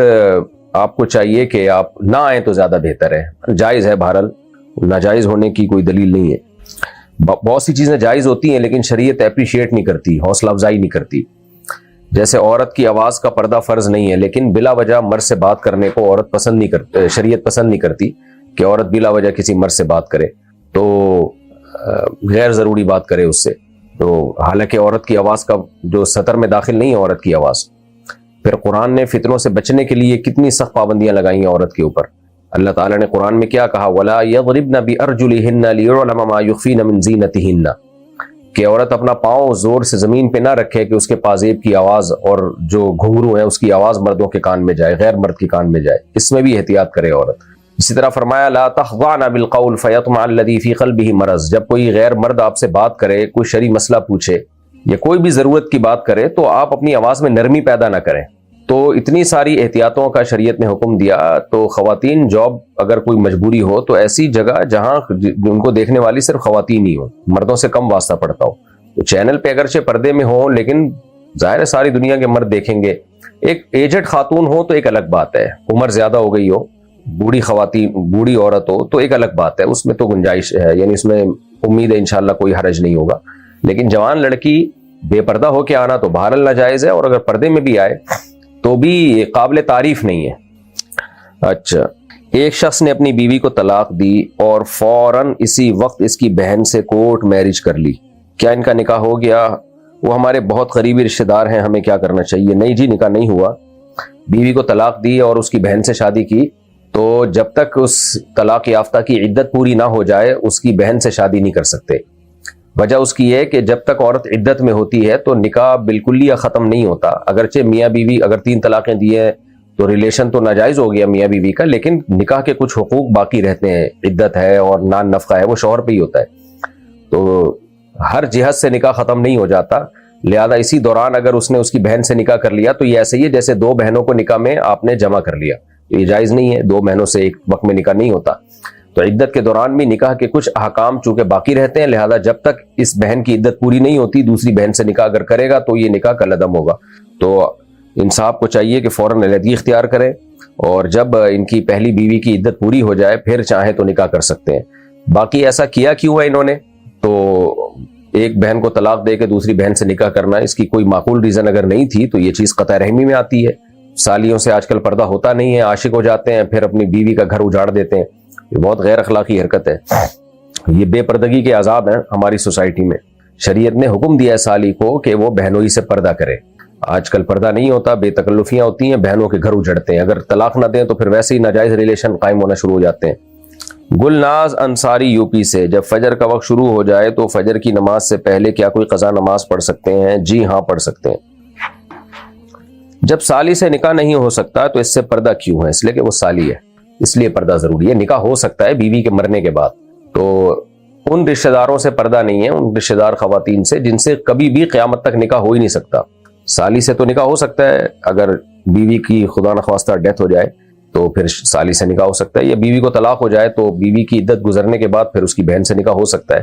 Speaker 1: آپ کو چاہیے کہ آپ نہ آئیں تو زیادہ بہتر ہے. جائز ہے, بہرحال ناجائز ہونے کی کوئی دلیل نہیں ہے. بہت سی چیزیں جائز ہوتی ہیں لیکن شریعت اپریشیٹ نہیں کرتی, حوصلہ افزائی نہیں کرتی. جیسے عورت کی آواز کا پردہ فرض نہیں ہے, لیکن بلا وجہ مرد سے بات کرنے کو عورت پسند نہیں کرتی, شریعت پسند نہیں کرتی کہ عورت بلا وجہ کسی مرد سے بات کرے, تو غیر ضروری بات کرے اس سے. تو حالانکہ عورت کی آواز کا جو سطر میں داخل نہیں ہے عورت کی آواز. پھر قرآن نے فتنوں سے بچنے کے لیے کتنی سخت پابندیاں لگائی ہیں عورت کے اوپر. اللہ تعالیٰ نے قرآن میں کیا کہا, وَلَا يَضْرِبْنَ بِأَرْجُلِهِنَّ لِيُعْلَمَ مَا يُخْفِينَ مِنْ زِينَتِهِنَّ, کہ عورت اپنا پاؤں زور سے زمین پہ نہ رکھے کہ اس کے پازیب کی آواز اور جو گھنگرو ہے اس کی آواز مردوں کے کان میں جائے, غیر مرد کے کان میں جائے. اس میں بھی احتیاط کرے عورت. اسی طرح فرمایا لا تخضعن بالقول فیطمع الذی فی قلبہ مرض, جب کوئی غیر مرد آپ سے بات کرے, کوئی شرعی مسئلہ پوچھے یا کوئی بھی ضرورت کی بات کرے, تو آپ اپنی آواز میں نرمی پیدا نہ کریں. تو اتنی ساری احتیاطوں کا شریعت نے حکم دیا. تو خواتین جاب اگر کوئی مجبوری ہو تو ایسی جگہ جہاں ان کو دیکھنے والی صرف خواتین ہی ہوں, مردوں سے کم واسطہ پڑتا ہو. تو چینل پہ اگرچہ پردے میں ہوں لیکن ظاہر ہے ساری دنیا کے مرد دیکھیں گے. ایک ایجڈ خاتون ہو تو ایک الگ بات ہے, عمر زیادہ ہو گئی ہو, بوڑھی خواتین, بوڑھی عورت ہو تو ایک الگ بات ہے, اس میں تو گنجائش ہے, یعنی اس میں امید ہے انشاءاللہ کوئی حرج نہیں ہوگا. لیکن جوان لڑکی بے پردہ ہو کے آنا تو بہرحال ناجائز ہے, اور اگر پردے میں بھی آئے تو بھی قابل تعریف نہیں ہے. اچھا، ایک شخص نے اپنی بیوی کو طلاق دی اور فوراً اسی وقت اس کی بہن سے کورٹ میرج کر لی، کیا ان کا نکاح ہو گیا؟ وہ ہمارے بہت قریبی رشتہ دار ہیں، ہمیں کیا کرنا چاہیے؟ نہیں جی، نکاح نہیں ہوا. بیوی کو طلاق دی اور اس کی بہن سے شادی کی تو جب تک اس طلاق یافتہ کی عدت پوری نہ ہو جائے اس کی بہن سے شادی نہیں کر سکتے. وجہ اس کی ہے کہ جب تک عورت عدت میں ہوتی ہے تو نکاح بالکل ہی ختم نہیں ہوتا. اگرچہ میاں بیوی اگر 3 طلاقیں دیے تو ریلیشن تو ناجائز ہو گیا میاں بیوی کا، لیکن نکاح کے کچھ حقوق باقی رہتے ہیں. عدت ہے اور نان نفقہ ہے وہ شوہر پہ ہی ہوتا ہے، تو ہر جہت سے نکاح ختم نہیں ہو جاتا. لہذا اسی دوران اگر اس نے اس کی بہن سے نکاح کر لیا تو یہ ایسے ہی ہے جیسے 2 بہنوں کو نکاح میں آپ نے جمع کر لیا. یہ جائز نہیں ہے، 2 بہنوں سے ایک وقت میں نکاح نہیں ہوتا. تو عدت کے دوران بھی نکاح کے کچھ احکام چونکہ باقی رہتے ہیں، لہذا جب تک اس بہن کی عدت پوری نہیں ہوتی دوسری بہن سے نکاح اگر کرے گا تو یہ نکاح کالعدم ہوگا. تو انصاف کو چاہیے کہ فوراً علیحدگی اختیار کریں اور جب ان کی پہلی بیوی کی عدت پوری ہو جائے پھر چاہیں تو نکاح کر سکتے ہیں. باقی ایسا کیا کیوں ہے انہوں نے؟ تو ایک بہن کو طلاق دے کے دوسری بہن سے نکاح کرنا، اس کی کوئی معقول ریزن اگر نہیں تھی تو یہ چیز قطع رحمی میں آتی ہے. سالیوں سے آج کل پردہ ہوتا نہیں ہے، عاشق ہو جاتے ہیں پھر اپنی بیوی کا گھر اجاڑ دیتے ہیں. یہ بہت غیر اخلاقی حرکت ہے. یہ بے پردگی کے عذاب ہیں ہماری سوسائٹی میں. شریعت نے حکم دیا ہے سالی کو کہ وہ بہنوئی سے پردہ کرے. آج کل پردہ نہیں ہوتا، بے تکلفیاں ہوتی ہیں، بہنوں کے گھر اجڑتے ہیں. اگر طلاق نہ دیں تو پھر ویسے ہی ناجائز ریلیشن قائم ہونا شروع ہو جاتے ہیں. گلناز انصاری یو پی سے، جب فجر کا وقت شروع ہو جائے تو فجر کی نماز سے پہلے کیا کوئی قضا نماز پڑھ سکتے ہیں؟ جی ہاں پڑھ سکتے ہیں. جب سالی سے نکاح نہیں ہو سکتا تو اس سے پردہ کیوں ہے؟ اس لیے کہ وہ سالی ہے، اس لیے پردہ ضروری ہے. نکاح ہو سکتا ہے بیوی کے مرنے کے بعد، تو ان رشتہ داروں سے پردہ نہیں ہے، ان رشتہ دار خواتین سے جن سے کبھی بھی قیامت تک نکاح ہو ہی نہیں سکتا. سالی سے تو نکاح ہو سکتا ہے، اگر بیوی کی خدا نخواستہ ڈیتھ ہو جائے تو پھر سالی سے نکاح ہو سکتا ہے، یا بیوی کو طلاق ہو جائے تو بیوی کی عدت گزرنے کے بعد پھر اس کی بہن سے نکاح ہو سکتا ہے.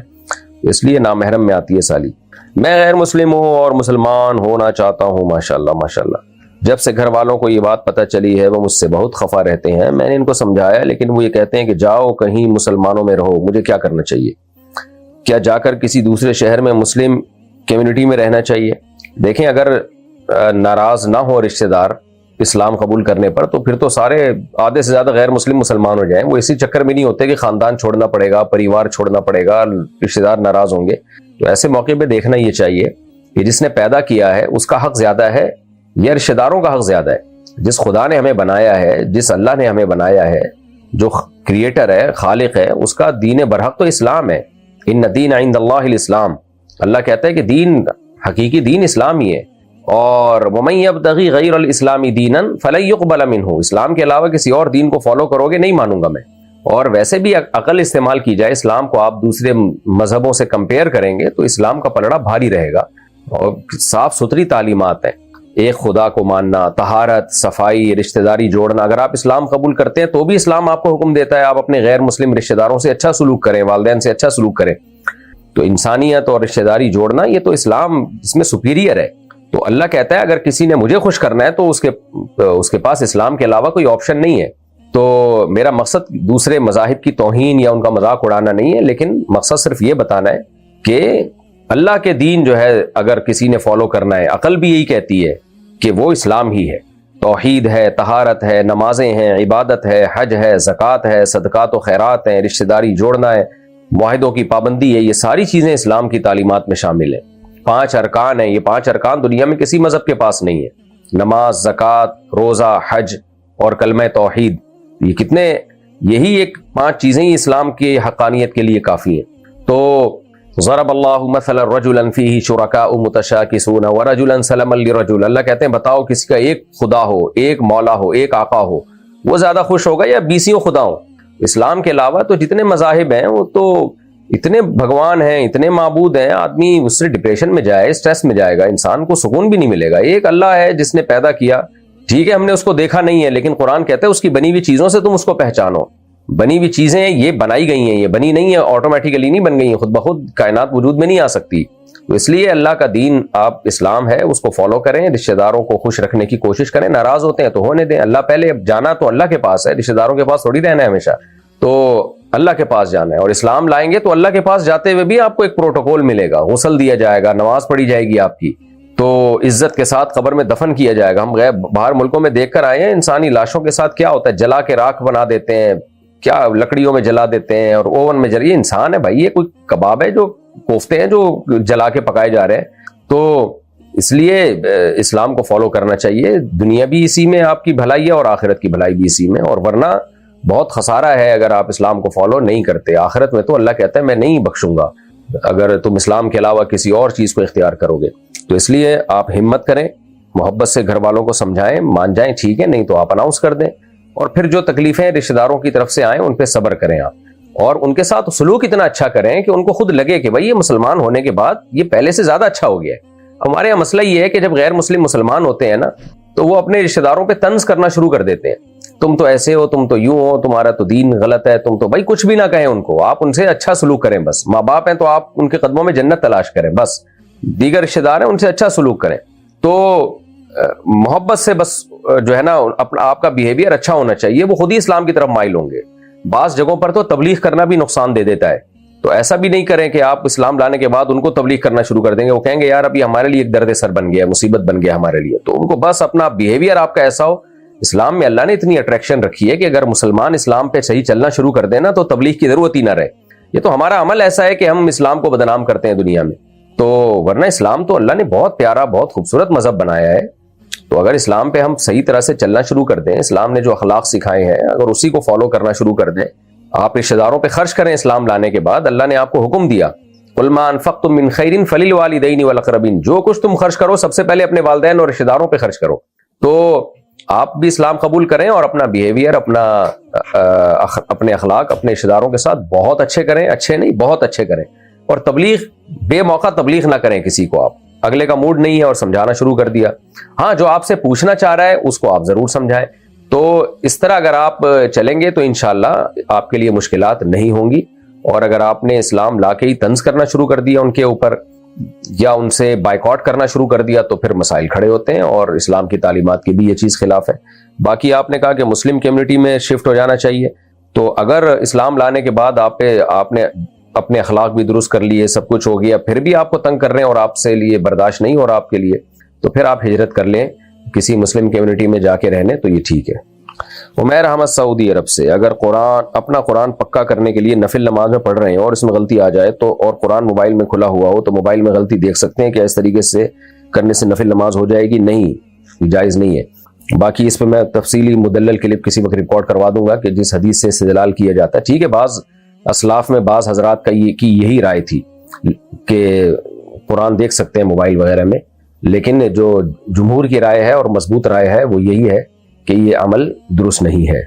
Speaker 1: اس لیے نامحرم میں آتی ہے سالی. میں غیر مسلم ہوں اور مسلمان ہونا چاہتا ہوں. ماشاءاللہ ماشاءاللہ. جب سے گھر والوں کو یہ بات پتہ چلی ہے وہ مجھ سے بہت خفا رہتے ہیں. میں نے ان کو سمجھایا لیکن وہ یہ کہتے ہیں کہ جاؤ کہیں مسلمانوں میں رہو. مجھے کیا کرنا چاہیے؟ کیا جا کر کسی دوسرے شہر میں مسلم کمیونٹی میں رہنا چاہیے؟ دیکھیں، اگر ناراض نہ ہو رشتہ دار اسلام قبول کرنے پر تو پھر تو سارے آدھے سے زیادہ غیر مسلم مسلمان ہو جائیں. وہ اسی چکر میں نہیں ہوتے کہ خاندان چھوڑنا پڑے گا، پریوار چھوڑنا پڑے گا، رشتہ دار ناراض ہوں گے. تو ایسے موقع پہ دیکھنا یہ چاہیے کہ جس نے پیدا کیا ہے اس کا حق زیادہ ہے یا رشتہ داروں کا حق زیادہ ہے؟ جس خدا نے ہمیں بنایا ہے، جس اللہ نے ہمیں بنایا ہے، جو کریٹر ہے، خالق ہے، اس کا دین برحق تو اسلام ہے. ان الدین عند اللہ الاسلام. اللہ کہتا ہے کہ دین، حقیقی دین اسلام ہی ہے. اور وَمَن يَبْتَغِي غَيْرَ الْإِسْلَامِ دِينًا فَلَن يُقْبَلَ مِنْهُ. اسلام کے علاوہ کسی اور دین کو فالو کرو گے نہیں مانوں گا میں. اور ویسے بھی عقل استعمال کی جائے، اسلام کو آپ دوسرے مذہبوں سے کمپیئر کریں گے تو اسلام کا پلڑا بھاری رہے گا. اور صاف ستھری تعلیمات ہیں، ایک خدا کو ماننا، طہارت، صفائی، رشتہ داری جوڑنا. اگر آپ اسلام قبول کرتے ہیں تو بھی اسلام آپ کو حکم دیتا ہے آپ اپنے غیر مسلم رشتہ داروں سے اچھا سلوک کریں، والدین سے اچھا سلوک کریں. تو انسانیت اور رشتہ داری جوڑنا یہ تو اسلام اس میں سپیریئر ہے. تو اللہ کہتا ہے اگر کسی نے مجھے خوش کرنا ہے تو اس کے پاس اسلام کے علاوہ کوئی آپشن نہیں ہے. تو میرا مقصد دوسرے مذاہب کی توہین یا ان کا مذاق اڑانا نہیں ہے، لیکن مقصد صرف یہ بتانا ہے کہ اللہ کے دین جو ہے اگر کسی نے فالو کرنا ہے، عقل بھی یہی کہتی ہے کہ وہ اسلام ہی ہے. توحید ہے، طہارت ہے، نمازیں ہیں، عبادت ہے، حج ہے، زکوٰۃ ہے، صدقات و خیرات ہیں، رشتہ داری جوڑنا ہے، معاہدوں کی پابندی ہے. یہ ساری چیزیں اسلام کی تعلیمات میں شامل ہیں. 5 ارکان ہیں. یہ 5 ارکان دنیا میں کسی مذہب کے پاس نہیں ہے. نماز، زکوٰۃ، روزہ، حج اور کلمہ توحید. یہ کتنے، یہی ایک 5 چیزیں ہی اسلام کی حقانیت کے لیے کافی ہیں. تو ضرب اللہ مثلا رجلا فیہ شرکاء متشاکسون ورجلا سلما لرجل. اللہ کہتے ہیں بتاؤ کسی کا ایک خدا ہو، ایک مولا ہو، ایک آقا ہو، وہ زیادہ خوش ہوگا یا 20 خدا ہوں؟ اسلام کے علاوہ تو جتنے مذاہب ہیں وہ تو اتنے بھگوان ہیں، اتنے معبود ہیں، آدمی اس سے ڈپریشن میں جائے، اسٹریس میں جائے گا، انسان کو سکون بھی نہیں ملے گا. ایک اللہ ہے جس نے پیدا کیا، ٹھیک ہے ہم نے اس کو دیکھا نہیں ہے، لیکن قرآن کہتا ہے اس کی بنی ہوئی چیزوں سے تم اس کو پہچانو. بنی ہوئی چیزیں یہ بنائی گئی ہیں، یہ بنی نہیں ہے، آٹومیٹیکلی نہیں بن گئی ہیں، خود بخود کائنات وجود میں نہیں آ سکتی. تو اس لیے اللہ کا دین آپ اسلام ہے اس کو فالو کریں، رشتہ داروں کو خوش رکھنے کی کوشش کریں. ناراض ہوتے ہیں تو ہونے دیں. اللہ پہلے، اب جانا تو اللہ کے پاس ہے، رشتہ داروں کے پاس تھوڑی رہنا ہے ہمیشہ. تو اللہ کے پاس جانا ہے اور اسلام لائیں گے تو اللہ کے پاس جاتے ہوئے بھی آپ کو ایک پروٹوکول ملے گا، غسل دیا جائے گا، نماز پڑھی جائے گی آپ کی. تو عزت کے ساتھ قبر میں دفن کیا جائے گا. ہم باہر ملکوں میں دیکھ کر آئے ہیں انسانی لاشوں کے ساتھ کیا ہوتا ہے, جلا کے راکھ بنا دیتے ہیں, کیا لکڑیوں میں جلا دیتے ہیں اور اوون میں یہ انسان ہے بھائی, یہ کوئی کباب ہے جو کوفتے ہیں جو جلا کے پکائے جا رہے ہیں. تو اس لیے اسلام کو فالو کرنا چاہیے, دنیا بھی اسی میں آپ کی بھلائی ہے اور آخرت کی بھلائی بھی اسی میں, اور ورنہ بہت خسارہ ہے اگر آپ اسلام کو فالو نہیں کرتے. آخرت میں تو اللہ کہتا ہے میں نہیں بخشوں گا اگر تم اسلام کے علاوہ کسی اور چیز کو اختیار کرو گے. تو اس لیے آپ ہمت کریں, محبت سے گھر والوں کو سمجھائیں, مان جائیں ٹھیک ہے, نہیں تو آپ اناؤنس کر دیں, اور پھر جو تکلیفیں رشتہ داروں کی طرف سے آئیں ان پہ صبر کریں آپ, اور ان کے ساتھ سلوک اتنا اچھا کریں کہ ان کو خود لگے کہ بھائی یہ مسلمان ہونے کے بعد یہ پہلے سے زیادہ اچھا ہو گیا ہے. ہمارے یہاں مسئلہ یہ ہے کہ جب غیر مسلم مسلمان ہوتے ہیں نا تو وہ اپنے رشتہ داروں پہ طنز کرنا شروع کر دیتے ہیں, تم تو ایسے ہو, تم تو یوں ہو, تمہارا تو دین غلط ہے, تم تو بھائی کچھ بھی نہ کہیں ان کو, آپ ان سے اچھا سلوک کریں بس. ماں باپ ہیں تو آپ ان کے قدموں میں جنت تلاش کریں بس, دیگر رشتہ دار ہیں ان سے اچھا سلوک کریں. تو محبت سے بس جو ہے نا آپ کا بیہیویئر اچھا ہونا چاہیے, وہ خود ہی اسلام کی طرف مائل ہوں گے. بعض جگہوں پر تو تبلیغ کرنا بھی نقصان دے دیتا ہے, تو ایسا بھی نہیں کریں کہ آپ اسلام لانے کے بعد ان کو تبلیغ کرنا شروع کر دیں گے, وہ کہیں گے یار ابھی ہمارے لیے ایک درد سر بن گیا, مصیبت بن گیا ہمارے لیے. تو ان کو بس اپنا بیہیویئر آپ کا ایسا ہو, اسلام میں اللہ نے اتنی اٹریکشن رکھی ہے کہ اگر مسلمان اسلام پہ صحیح چلنا شروع کر دیں نا تو تبلیغ کی ضرورت ہی نہ رہے. یہ تو ہمارا عمل ایسا ہے کہ ہم اسلام کو بدنام کرتے ہیں دنیا میں, تو ورنہ اسلام تو اللہ نے بہت پیارا بہت خوبصورت مذہب بنایا ہے. تو اگر اسلام پہ ہم صحیح طرح سے چلنا شروع کر دیں, اسلام نے جو اخلاق سکھائے ہیں اگر اسی کو فالو کرنا شروع کر دیں, آپ رشتہ داروں پہ خرچ کریں اسلام لانے کے بعد. اللہ نے آپ کو حکم دیا قل ما انفقتم من خیر فللوالدین والاقربین, جو کچھ تم خرچ کرو سب سے پہلے اپنے والدین اور رشتہ داروں پہ خرچ کرو. تو آپ بھی اسلام قبول کریں اور اپنا بیہیویئر, اپنے اخلاق اپنے رشتہ داروں کے ساتھ بہت اچھے کریں, اچھے نہیں بہت اچھے کریں. اور تبلیغ بے موقع تبلیغ نہ کریں کسی کو, آپ اگلے کا موڈ نہیں ہے اور سمجھانا شروع کر دیا, ہاں جو آپ سے پوچھنا چاہ رہا ہے اس کو آپ ضرور سمجھائیں. تو اس طرح اگر آپ چلیں گے تو انشاءاللہ آپ کے لیے مشکلات نہیں ہوں گی. اور اگر آپ نے اسلام لا کے ہی طنز کرنا شروع کر دیا ان کے اوپر یا ان سے بائیکاٹ کرنا شروع کر دیا تو پھر مسائل کھڑے ہوتے ہیں, اور اسلام کی تعلیمات کی بھی یہ چیز خلاف ہے. باقی آپ نے کہا کہ مسلم کمیونٹی میں شفٹ ہو جانا چاہیے, تو اگر اسلام لانے کے بعد آپ نے اپنے اخلاق بھی درست کر لیے, سب کچھ ہو گیا, پھر بھی آپ کو تنگ کر رہے ہیں اور آپ سے لیے برداشت نہیں ہو رہا آپ کے لیے, تو پھر آپ ہجرت کر لیں کسی مسلم کمیونٹی میں جا کے رہنے, تو یہ ٹھیک ہے. عمیر احمد سعودی عرب سے, اگر اپنا قرآن پکا کرنے کے لیے نفل نماز میں پڑھ رہے ہیں اور اس میں غلطی آ جائے تو, اور قرآن موبائل میں کھلا ہوا ہو, تو موبائل میں غلطی دیکھ سکتے ہیں, کیا اس طریقے سے کرنے سے نفل نماز ہو جائے گی؟ نہیں, جائز نہیں ہے. باقی اس پہ میں تفصیلی مدلل کلپ کسی وقت ریکارڈ کروا دوں گا کہ جس حدیث سے استدلال کیا جاتا ہے. ٹھیک ہے, بعض اسلاف میں بعض حضرات کی یہی رائے تھی کہ قرآن دیکھ سکتے ہیں موبائل وغیرہ میں, لیکن جو جمہور کی رائے ہے اور مضبوط رائے ہے وہ یہی ہے کہ یہ عمل درست نہیں ہے.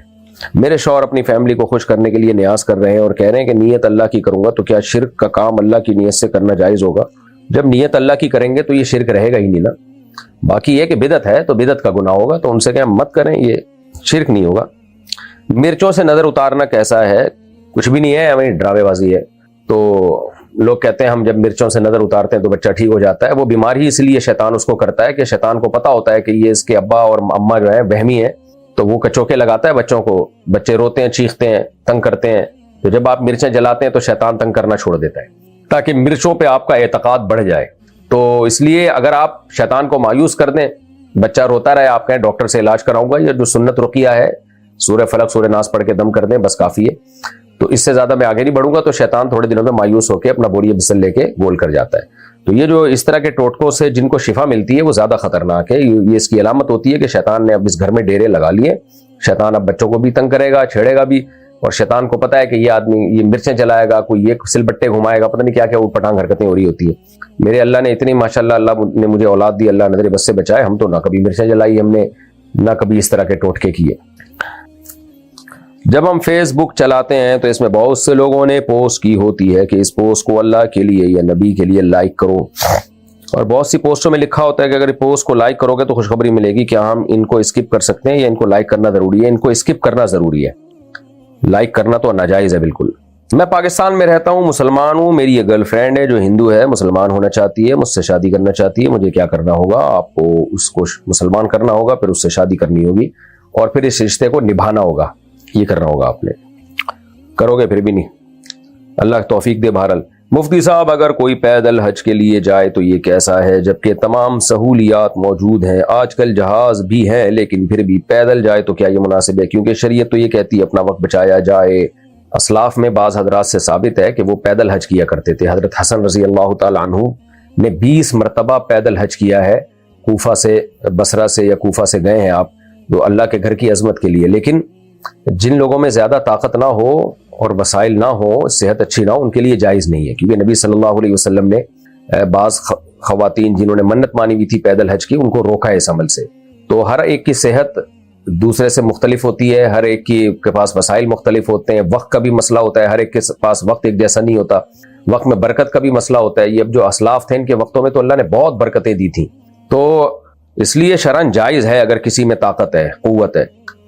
Speaker 1: میرے شوہر اپنی فیملی کو خوش کرنے کے لیے نیاز کر رہے ہیں اور کہہ رہے ہیں کہ نیت اللہ کی کروں گا, تو کیا شرک کا کام اللہ کی نیت سے کرنا جائز ہوگا؟ جب نیت اللہ کی کریں گے تو یہ شرک رہے گا ہی نہیں نا. باقی یہ کہ بدعت ہے تو بدعت کا گناہ ہوگا, تو ان سے کہ مت کریں, یہ شرک نہیں ہوگا. مرچوں سے نظر اتارنا کیسا ہے؟ کچھ بھی نہیں ہے, ہمیں ڈراوے بازی ہے. تو لوگ کہتے ہیں ہم جب مرچوں سے نظر اتارتے ہیں تو بچہ ٹھیک ہو جاتا ہے. وہ بیماری اس لیے شیطان اس کو کرتا ہے کہ شیطان کو پتا ہوتا ہے کہ یہ اس کے ابا اور اماں جو ہے وہمی ہے, تو وہ کچوکے لگاتا ہے بچوں کو, بچے روتے ہیں, چیختے ہیں, تنگ کرتے ہیں. تو جب آپ مرچیں جلاتے ہیں تو شیطان تنگ کرنا چھوڑ دیتا ہے تاکہ مرچوں پہ آپ کا اعتقاد بڑھ جائے. تو اس لیے اگر آپ شیطان کو مایوس کر دیں, بچہ روتا رہے, آپ کہیں ڈاکٹر سے علاج کراؤں گا, یا جو سنت رقیہ ہے سورہ فلق سورہ ناس پڑھ کے دم کر دیں بس کافی ہے, تو اس سے زیادہ میں آگے نہیں بڑھوں گا. تو شیطان تھوڑے دنوں میں مایوس ہو کے اپنا بوریہ بسل لے کے گول کر جاتا ہے. تو یہ جو اس طرح کے ٹوٹکوں سے جن کو شفا ملتی ہے وہ زیادہ خطرناک ہے. یہ اس کی علامت ہوتی ہے کہ شیطان نے اب اس گھر میں ڈیرے لگا لیے. شیطان اب بچوں کو بھی تنگ کرے گا, چھیڑے گا بھی, اور شیطان کو پتا ہے کہ یہ آدمی یہ مرچیں جلائے گا, کوئی یہ سل بٹے گھمائے گا, پتہ نہیں کیا کیا وہ پٹانگ حرکتیں ہو رہی ہوتی ہیں. میرے اللہ نے اتنی ماشاءاللہ اللہ نے مجھے اولاد دی, اللہ نظر بس سے بچائے. ہم تو نہ کبھی مرچیں جلائی ہم نے, نہ کبھی اس طرح کے ٹوٹکے کیے. جب ہم فیس بک چلاتے ہیں تو اس میں بہت سے لوگوں نے پوسٹ کی ہوتی ہے کہ اس پوسٹ کو اللہ کے لیے یا نبی کے لیے لائک کرو, اور بہت سی پوسٹوں میں لکھا ہوتا ہے کہ اگر پوسٹ کو لائک کرو گے تو خوشخبری ملے گی. کیا ہم ان کو اسکپ کر سکتے ہیں یا ان کو لائک کرنا ضروری ہے؟ ان کو اسکپ کرنا ضروری ہے, لائک کرنا تو ناجائز ہے بالکل. میں پاکستان میں رہتا ہوں, مسلمان ہوں, میری یہ گرل فرینڈ ہے جو ہندو ہے, مسلمان ہونا چاہتی ہے, مجھ سے شادی کرنا چاہتی ہے. مجھے کیا کرنا ہوگا؟ آپ کو اس کو مسلمان کرنا ہوگا, پھر اس سے شادی کرنی ہوگی, اور پھر اس رشتے کو نبھانا ہوگا. یہ کرنا ہوگا آپ نے. کرو گے پھر بھی نہیں, اللہ توفیق دے. بہرحال مفتی صاحب اگر کوئی پیدل حج کے لیے جائے تو یہ کیسا ہے، جبکہ تمام سہولیات موجود ہیں، آج کل جہاز بھی ہیں، لیکن پھر بھی پیدل جائے تو کیا یہ مناسب ہے؟ کیونکہ شریعت تو یہ کہتی ہے اپنا وقت بچایا جائے۔ اسلاف میں بعض حضرات سے ثابت ہے کہ وہ پیدل حج کیا کرتے تھے۔ حضرت حسن رضی اللہ تعالی عنہ نے 20 مرتبہ پیدل حج کیا ہے، کوفہ سے، بصرہ سے یا کوفہ سے گئے ہیں آپ تو اللہ کے گھر کی عظمت کے لیے۔ لیکن جن لوگوں میں زیادہ طاقت نہ ہو اور وسائل نہ ہو، صحت اچھی نہ ہو، ان کے لیے جائز نہیں ہے، کیونکہ نبی صلی اللہ علیہ وسلم نے بعض خواتین جنہوں نے منت مانی ہوئی تھی پیدل حج کی، ان کو روکا ہے اس عمل سے۔ تو ہر ایک کی صحت دوسرے سے مختلف ہوتی ہے، ہر ایک کے پاس وسائل مختلف ہوتے ہیں، وقت کا بھی مسئلہ ہوتا ہے، ہر ایک کے پاس وقت ایک جیسا نہیں ہوتا، وقت میں برکت کا بھی مسئلہ ہوتا ہے۔ یہ اب جو اسلاف تھے ان کے وقتوں میں تو اللہ نے بہت برکتیں دی تھیں، تو اس لیے شرعاً جائز ہے اگر کسی میں طاقت ہے، قوت ہے۔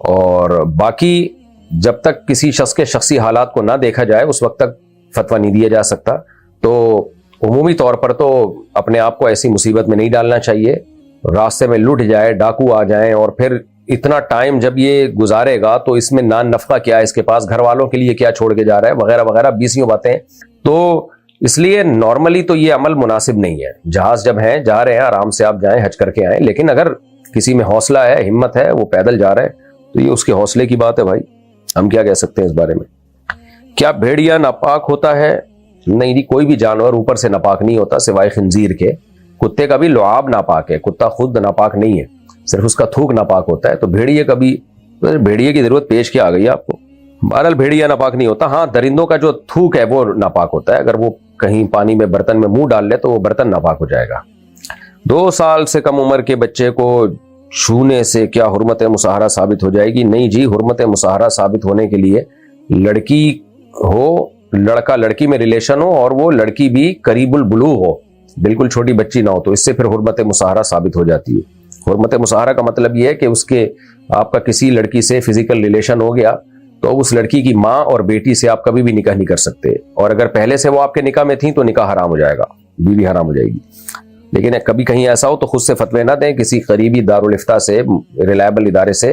Speaker 1: اور باقی جب تک کسی شخص کے شخصی حالات کو نہ دیکھا جائے اس وقت تک فتویٰ نہیں دیا جا سکتا۔ تو عمومی طور پر تو اپنے آپ کو ایسی مصیبت میں نہیں ڈالنا چاہیے، راستے میں لٹ جائے، ڈاکو آ جائیں، اور پھر اتنا ٹائم جب یہ گزارے گا تو اس میں نان نفقہ کیا ہے اس کے پاس، گھر والوں کے لیے کیا چھوڑ کے جا رہا ہے، وغیرہ وغیرہ 20 باتیں۔ تو اس لیے نارملی تو یہ عمل مناسب نہیں ہے۔ جہاز جب ہیں، جا رہے ہیں، آرام سے آپ جائیں، حج کر کے آئیں، لیکن اگر کسی میں حوصلہ ہے، ہمت ہے، وہ پیدل جا رہے ہیں تو یہ اس کے حوصلے کی بات ہے بھائی، ہم کیا کہہ سکتے ہیں اس بارے میں۔ کیا بھیڑیا ناپاک ہوتا ہے؟ نہیں جی، کوئی بھی جانور اوپر سے ناپاک نہیں ہوتا سوائے خنزیر کے۔ کتے کا بھی لعاب ناپاک ہے، کتا خود ناپاک نہیں ہے، صرف اس کا تھوک ناپاک ہوتا ہے۔ تو بھیڑیے کا بھی، بھیڑیے کی ضرورت پیش کیا آ گئی ہے آپ کو؟ بہرحال بھیڑیا ناپاک نہیں ہوتا، ہاں درندوں کا جو تھوک ہے وہ ناپاک ہوتا ہے، اگر وہ کہیں پانی میں برتن میں منہ ڈال لے تو وہ برتن ناپاک ہو جائے گا۔ 2 سال سے کم عمر کے بچے کو چھونے سے کیا حرمت مصاہرہ ثابت ہو جائے گی؟ نہیں جی، حرمت مصاہرہ ثابت ہونے کے لیے لڑکی ہو، لڑکا لڑکی میں ریلیشن ہو، اور وہ لڑکی بھی قریب البلوغ ہو، بالکل چھوٹی بچی نہ ہو، تو اس سے پھر حرمت مصاہرہ ثابت ہو جاتی ہے۔ حرمت مصاہرہ کا مطلب یہ ہے کہ اس کے، آپ کا کسی لڑکی سے فزیکل ریلیشن ہو گیا تو اس لڑکی کی ماں اور بیٹی سے آپ کبھی بھی نکاح نہیں کر سکتے، اور اگر پہلے سے وہ آپ کے نکاح میں تھیں تو نکاح حرام ہو جائے گا، بیوی حرام ہو جائے گی۔ لیکن کبھی کہیں ایسا ہو تو خود سے فتوے نہ دیں، کسی قریبی دارالافتاء سے، ریلائبل ادارے سے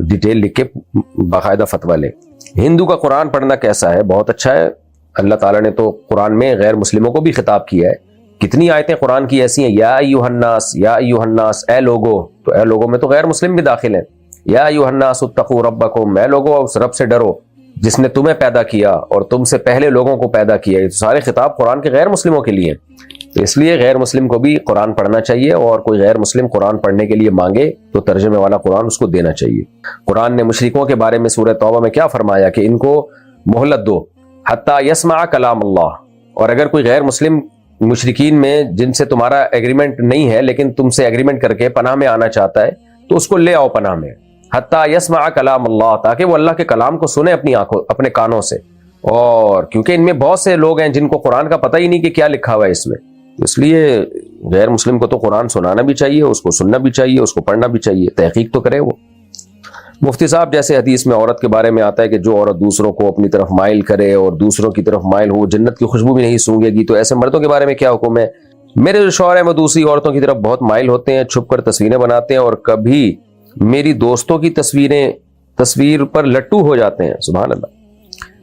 Speaker 1: ڈیٹیل لکھ کے باقاعدہ فتویٰ لیں۔ ہندو کا قرآن پڑھنا کیسا ہے؟ بہت اچھا ہے۔ اللہ تعالیٰ نے تو قرآن میں غیر مسلموں کو بھی خطاب کیا ہے، کتنی آیتیں قرآن کی ایسی ہیں، یا ایھا الناس، یا ایھا الناس، اے لوگو، تو اے لوگوں میں تو غیر مسلم بھی داخل ہیں۔ یا ایھا الناس اتقوا ربکم، اے لوگو اس رب سے ڈرو جس نے تمہیں پیدا کیا اور تم سے پہلے لوگوں کو پیدا کیا۔ یہ سارے خطاب قرآن کے غیر مسلموں کے لیے ہیں، تو اس لیے غیر مسلم کو بھی قرآن پڑھنا چاہیے، اور کوئی غیر مسلم قرآن پڑھنے کے لیے مانگے تو ترجمے والا قرآن اس کو دینا چاہیے۔ قرآن نے مشرکوں کے بارے میں سورہ توبہ میں کیا فرمایا کہ ان کو مہلت دو حتیٰ یسمع کلام اللہ، اور اگر کوئی غیر مسلم مشرکین میں جن سے تمہارا ایگریمنٹ نہیں ہے لیکن تم سے ایگریمنٹ کر کے پناہ میں آنا چاہتا ہے تو اس کو لے آؤ پناہ میں، حتیٰ یسمع کلام اللہ، تاکہ وہ اللہ کے کلام کو سنے اپنی آنکھوں، اپنے کانوں سے۔ اور کیونکہ ان میں بہت سے لوگ ہیں جن کو قرآن کا پتہ ہی نہیں کہ کیا لکھا ہوا ہے اس میں، اس لیے غیر مسلم کو تو قرآن سنانا بھی چاہیے، اس کو سننا بھی چاہیے، اس کو پڑھنا بھی چاہیے، تحقیق تو کرے وہ۔ مفتی صاحب جیسے حدیث میں عورت کے بارے میں آتا ہے کہ جو عورت دوسروں کو اپنی طرف مائل کرے اور دوسروں کی طرف مائل ہو جنت کی خوشبو بھی نہیں سونگے گی، تو ایسے مردوں کے بارے میں کیا حکم ہے؟ میرے جو شوہر ہیں وہ دوسری عورتوں کی طرف بہت مائل ہوتے ہیں، چھپ کر تصویریں بناتے ہیں، اور کبھی میری دوستوں کی تصویر پر لٹو ہو جاتے ہیں، سبحان اللہ۔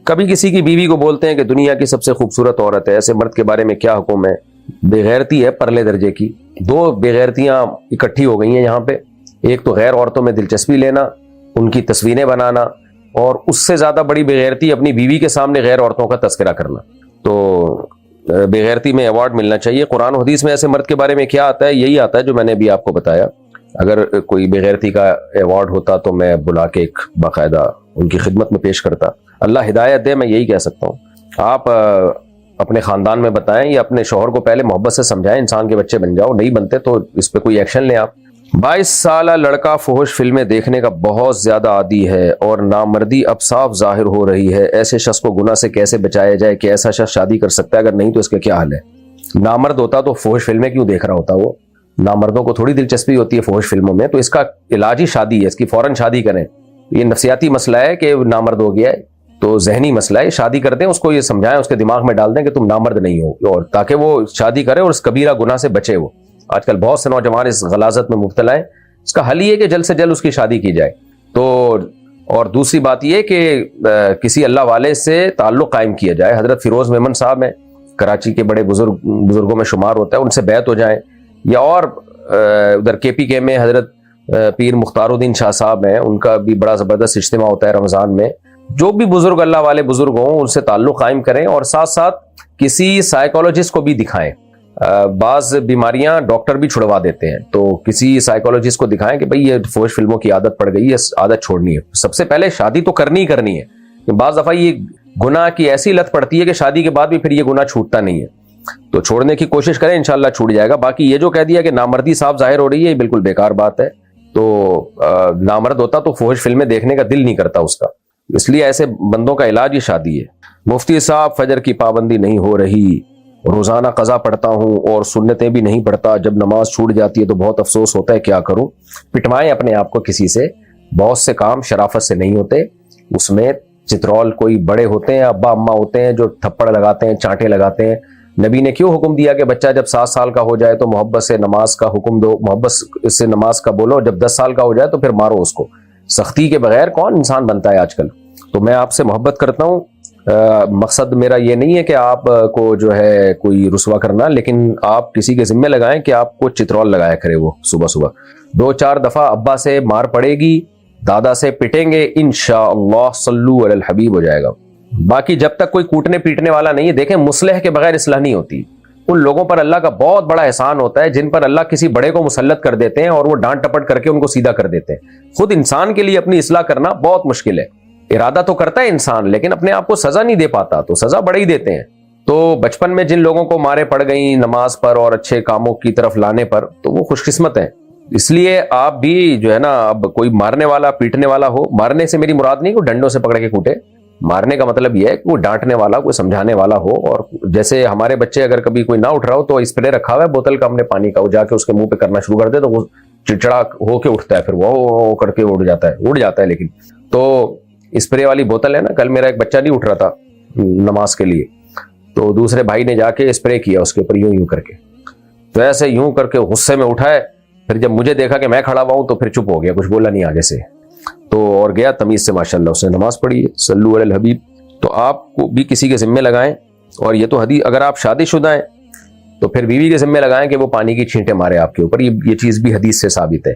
Speaker 1: کبھی کسی کی بیوی کو بولتے ہیں کہ دنیا کی سب سے خوبصورت عورت ہے، ایسے مرد کے بارے میں کیا حکم ہے؟ بے غیرتی ہے پرلے درجے کی۔ 2 بے غیرتیاں اکٹھی ہو گئی ہیں یہاں پہ، ایک تو غیر عورتوں میں دلچسپی لینا، ان کی تصویریں بنانا، اور اس سے زیادہ بڑی بے غیرتی اپنی بیوی کے سامنے غیر عورتوں کا تذکرہ کرنا۔ تو بے غیرتی میں ایوارڈ ملنا چاہیے۔ قرآن و حدیث میں ایسے مرد کے بارے میں کیا آتا ہے؟ یہی آتا ہے جو میں نے ابھی آپ کو بتایا۔ اگر کوئی بے غیرتی کا ایوارڈ ہوتا تو میں بلا کے ایک باقاعدہ ان کی خدمت میں پیش کرتا۔ اللہ ہدایت دے، میں یہی کہہ سکتا ہوں۔ آپ اپنے خاندان میں بتائیں یا اپنے شوہر کو پہلے محبت سے سمجھائیں، انسان کے بچے بن جاؤ، نہیں بنتے تو اس پہ کوئی ایکشن لیں آپ۔ 22 سالہ لڑکا فحش فلمیں دیکھنے کا بہت زیادہ عادی ہے اور نامردی اب صاف ظاہر ہو رہی ہے، ایسے شخص کو گناہ سے کیسے بچایا جائے؟ کہ ایسا شخص شادی کر سکتا ہے؟ اگر نہیں تو اس کا کیا حل ہے؟ نامرد ہوتا تو فحش فلمیں کیوں دیکھ رہا ہوتا؟ وہ نامردوں کو تھوڑی دلچسپی ہوتی ہے فحش فلموں میں، تو اس کا علاج ہی شادی ہے، اس کی فوراً شادی کریں۔ یہ نفسیاتی مسئلہ ہے کہ نامرد ہو گیا ہے، تو ذہنی مسئلہ ہے، شادی کر دیں، اس کو یہ سمجھائیں، اس کے دماغ میں ڈال دیں کہ تم نامرد نہیں ہو، اور تاکہ وہ شادی کرے اور اس کبیرہ گناہ سے بچے۔ وہ آج کل بہت سے نوجوان اس غلاظت میں مبتلا ہیں، اس کا حل یہ ہے کہ جلد سے جلد اس کی شادی کی جائے۔ تو اور دوسری بات یہ کہ کسی اللہ والے سے تعلق قائم کیا جائے۔ حضرت فیروز میمن صاحب ہیں،
Speaker 3: کراچی کے بڑے بزرگوں میں شمار ہوتا ہے، ان سے بیعت ہو جائیں، یا اور ادھر KPK میں حضرت پیر مختار الدین شاہ صاحب ہیں، ان کا بھی بڑا زبردست اجتماع ہوتا ہے رمضان میں. جو بھی بزرگ اللہ والے بزرگ ہوں ان سے تعلق قائم کریں، اور ساتھ ساتھ کسی سائیکالوجسٹ کو بھی دکھائیں. بعض بیماریاں ڈاکٹر بھی چھڑوا دیتے ہیں، تو کسی سائیکالوجسٹ کو دکھائیں کہ بھئی یہ فحش فلموں کی عادت پڑ گئی ہے، عادت چھوڑنی ہے. سب سے پہلے شادی تو کرنی ہی کرنی ہے. بعض دفعہ یہ گناہ کی ایسی لت پڑتی ہے کہ شادی کے بعد بھی پھر یہ گناہ چھوٹتا نہیں ہے، تو چھوڑنے کی کوشش کریں، انشاءاللہ چھوٹ جائے گا. باقی یہ جو کہہ دیا کہ نامردی صاحب ظاہر ہو رہی ہے، یہ بالکل بیکار بات ہے. تو نامرد ہوتا تو فحش فلمیں دیکھنے کا دل نہیں کرتا اس کا، اس لیے ایسے بندوں کا علاج ہی شادی ہے. مفتی صاحب فجر کی پابندی نہیں ہو رہی، روزانہ قضا پڑھتا ہوں اور سنتیں بھی نہیں پڑھتا، جب نماز چھوٹ جاتی ہے تو بہت افسوس ہوتا ہے، کیا کروں؟ پٹوائیں اپنے آپ کو کسی سے. بہت سے کام شرافت سے نہیں ہوتے، اس میں چترول کوئی بڑے ہوتے ہیں، ابا اماں ہوتے ہیں جو تھپڑ لگاتے ہیں، چانٹے لگاتے ہیں. نبی نے کیوں حکم دیا کہ بچہ جب 7 سال کا ہو جائے تو محبت سے نماز کا حکم دو، محبت سے نماز کا بولو، جب 10 سال کا ہو جائے تو پھر مارو اس کو. سختی کے بغیر کون انسان بنتا ہے آج کل؟ تو میں آپ سے محبت کرتا ہوں. مقصد میرا یہ نہیں ہے کہ آپ کو جو ہے کوئی رسوا کرنا، لیکن آپ کسی کے ذمہ لگائیں کہ آپ کو چترول لگایا کرے وہ صبح صبح. 2-4 دفعہ ابا سے مار پڑے گی، دادا سے پٹیں گے، انشاءاللہ صلو علی الحبیب ہو جائے گا. باقی جب تک کوئی کوٹنے پیٹنے والا نہیں ہے، دیکھیں مصلح کے بغیر اصلاح نہیں ہوتی. ان لوگوں پر اللہ کا بہت بڑا احسان ہوتا ہے جن پر اللہ کسی بڑے کو مسلط کر دیتے ہیں اور وہ ڈانٹ ٹپٹ کر کے ان کو سیدھا کر دیتے ہیں. خود انسان کے لیے اپنی اصلاح کرنا بہت مشکل ہے. ارادہ تو کرتا ہے انسان، لیکن اپنے آپ کو سزا نہیں دے پاتا، تو سزا بڑے ہی دیتے ہیں. تو بچپن میں جن لوگوں کو مارے پڑ گئیں نماز پر اور اچھے کاموں کی طرف لانے پر، تو وہ خوش قسمت ہیں. اس لیے آپ بھی جو ہے نا، اب کوئی مارنے والا پیٹنے والا ہو، مارنے سے میری مراد نہیں کہ ڈنڈوں سے پکڑ کے کوٹے، مارنے کا مطلب یہ ہے کہ کوئی ڈانٹنے والا، کوئی سمجھانے والا ہو. اور جیسے ہمارے بچے اگر کبھی کوئی نہ اٹھ رہا ہو تو اسپرے رکھا ہوا ہے بوتل کا ہم نے پانی کا، وہ جا کے اس کے منہ پہ کرنا شروع کر دے تو وہ چڑچڑا ہو کے اٹھتا ہے، پھر وہ کر کے اڑ جاتا ہے. لیکن تو اسپرے والی بوتل ہے نا. کل میرا ایک بچہ نہیں اٹھ رہا تھا نماز کے لیے، تو دوسرے بھائی نے جا کے اسپرے کیا اس کے اوپر یوں کر کے، تو ایسے یوں کر کے غصے میں اٹھا ہے. پھر جب مجھے دیکھا کہ میں کھڑا ہوا ہوں تو پھر چپ ہو گیا، کچھ بولا نہیں آگے سے، تو اور گیا تمیز سے ماشاءاللہ اس نے نماز پڑھی ہے. صلو علی الحبیب. تو آپ کو بھی کسی کے ذمے لگائیں. اور یہ تو حدیث، اگر آپ شادی شدہ ہیں تو پھر بیوی کے ذمے لگائیں کہ وہ پانی کی چھینٹیں مارے آپ کے اوپر. یہ چیز بھی حدیث سے ثابت ہے.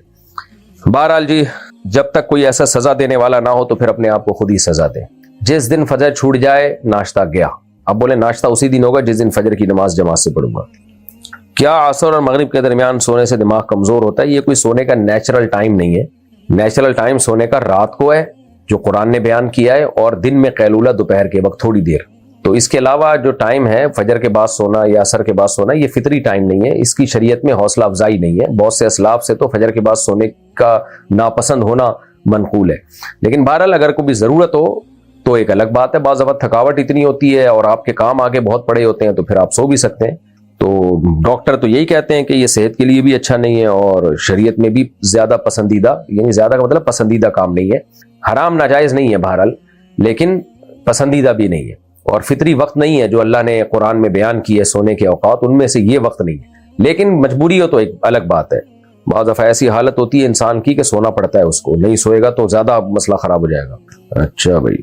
Speaker 3: بہرحال جی، جب تک کوئی ایسا سزا دینے والا نہ ہو تو پھر اپنے آپ کو خود ہی سزا دیں. جس دن فجر چھوٹ جائے ناشتہ گیا. اب بولے ناشتہ اسی دن ہوگا جس دن فجر کی نماز جماعت سے پڑھوں گا. کیا عصر اور مغرب کے درمیان سونے سے دماغ کمزور ہوتا ہے؟ یہ کوئی سونے کا نیچرل ٹائم نہیں ہے. نیچرل ٹائم سونے کا رات کو ہے جو قرآن نے بیان کیا ہے، اور دن میں قیلولہ دوپہر کے وقت تھوڑی دیر. تو اس کے علاوہ جو ٹائم ہے فجر کے بعد سونا یا عصر کے بعد سونا، یہ فطری ٹائم نہیں ہے، اس کی شریعت میں حوصلہ افزائی نہیں ہے. بہت سے اسلاف سے تو فجر کے بعد سونے کا ناپسند ہونا منقول ہے. لیکن بہرحال اگر کوئی بھی ضرورت ہو تو ایک الگ بات ہے. بعض وقت تھکاوٹ اتنی ہوتی ہے اور آپ کے کام آگے بہت پڑے ہوتے ہیں تو پھر آپ سو بھی سکتے ہیں. تو ڈاکٹر تو یہی کہتے ہیں کہ یہ صحت کے لیے بھی اچھا نہیں ہے اور شریعت میں بھی زیادہ پسندیدہ، یعنی زیادہ کا مطلب پسندیدہ کام نہیں ہے. حرام ناجائز نہیں ہے بہرحال، لیکن پسندیدہ بھی نہیں ہے. اور فطری وقت نہیں ہے جو اللہ نے قرآن میں بیان کی ہے سونے کے اوقات، ان میں سے یہ وقت نہیں ہے. لیکن مجبوری ہو تو ایک الگ بات ہے. بعض دفعہ ایسی حالت ہوتی ہے انسان کی کہ سونا پڑتا ہے، اس کو نہیں سوئے گا تو زیادہ مسئلہ خراب ہو جائے گا. اچھا بھائی،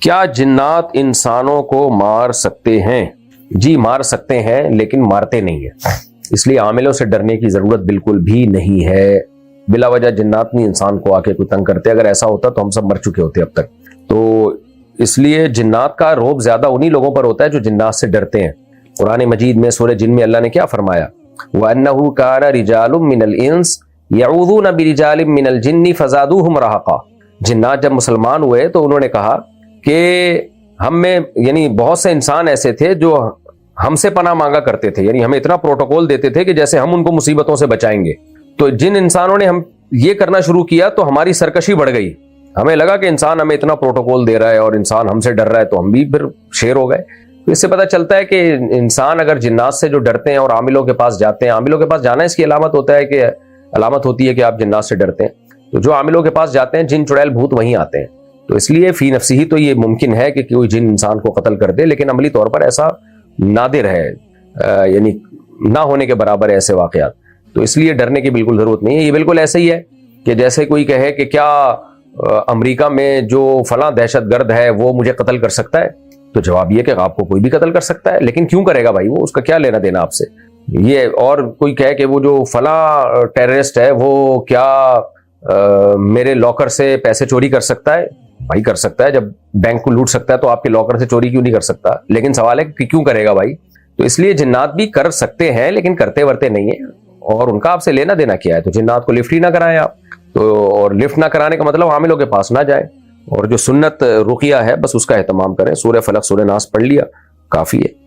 Speaker 3: کیا جنات انسانوں کو مار سکتے ہیں؟ جی مار سکتے ہیں، لیکن مارتے نہیں ہیں. اس لیے عاملوں سے ڈرنے کی ضرورت بالکل بھی نہیں ہے. بلا وجہ جنات نہیں انسان کو آ کے کوئی تنگ کرتے. اگر ایسا ہوتا تو ہم سب مر چکے ہوتے اب تک. تو اس لیے جنات کا رعب زیادہ انہی لوگوں پر ہوتا ہے جو جنات سے ڈرتے ہیں. قرآن مجید میں سورہ جن میں اللہ نے کیا فرمایا؟ وَأَنَّهُ كَانَ رِجَالٌ مِّنَ الْإِنسِ يَعُوذُونَ بِرِجَالٍ مِّنَ الْجِنِّ فَزَادُوهُمْ رَهَقًا. جنات جب مسلمان ہوئے تو انہوں نے کہا کہ ہم میں، یعنی بہت سے انسان ایسے تھے جو ہم سے پناہ مانگا کرتے تھے، یعنی ہمیں اتنا پروٹوکول دیتے تھے کہ جیسے ہم ان کو مصیبتوں سے بچائیں گے. تو جن انسانوں نے ہم یہ کرنا شروع کیا تو ہماری سرکشی بڑھ گئی. ہمیں لگا کہ انسان ہمیں اتنا پروٹوکول دے رہا ہے اور انسان ہم سے ڈر رہا ہے تو ہم بھی پھر شیر ہو گئے. تو اس سے پتہ چلتا ہے کہ انسان اگر جنات سے جو ڈرتے ہیں اور عاملوں کے پاس جاتے ہیں، عاملوں کے پاس جانا اس کی علامت ہوتی ہے کہ آپ جنات سے ڈرتے ہیں. تو جو عاملوں کے پاس جاتے ہیں جن چڑیل بھوت وہیں آتے ہیں. تو اس لیے فی نفسی ہی تو یہ ممکن ہے کہ کوئی جن انسان کو قتل کر دے، لیکن عملی طور پر ایسا نادر ہے، یعنی نہ ہونے کے برابر ہے ایسے واقعات. تو اس لیے ڈرنے کی بالکل ضرورت نہیں ہے. یہ بالکل ایسے ہی ہے کہ جیسے کوئی کہے کہ کیا امریکہ میں جو فلاں دہشت گرد ہے وہ مجھے قتل کر سکتا ہے. تو جواب یہ کہ آپ کو کوئی بھی قتل کر سکتا ہے، لیکن کیوں کرے گا بھائی؟ وہ اس کا کیا لینا دینا آپ سے؟ یہ اور کوئی کہے کہ وہ جو فلاں ٹیررسٹ ہے وہ کیا میرے لاکر سے پیسے چوری کر سکتا ہے؟ بھائی کر سکتا ہے، جب بینک کو لوٹ سکتا ہے تو آپ کے لاکر سے چوری کیوں نہیں کر سکتا؟ لیکن سوال ہے کہ کیوں کرے گا بھائی؟ تو اس لیے جنات بھی کر سکتے ہیں لیکن کرتے ورتے نہیں ہیں، اور ان کا آپ سے لینا دینا کیا ہے؟ تو جنات کو لفٹ ہی نہ کرائیں آپ تو، اور لفٹ نہ کرانے کا مطلب عاملوں کے پاس نہ جائیں، اور جو سنت رقیہ ہے بس اس کا اہتمام کریں، سورہ فلق سورہ ناس پڑھ لیا کافی ہے۔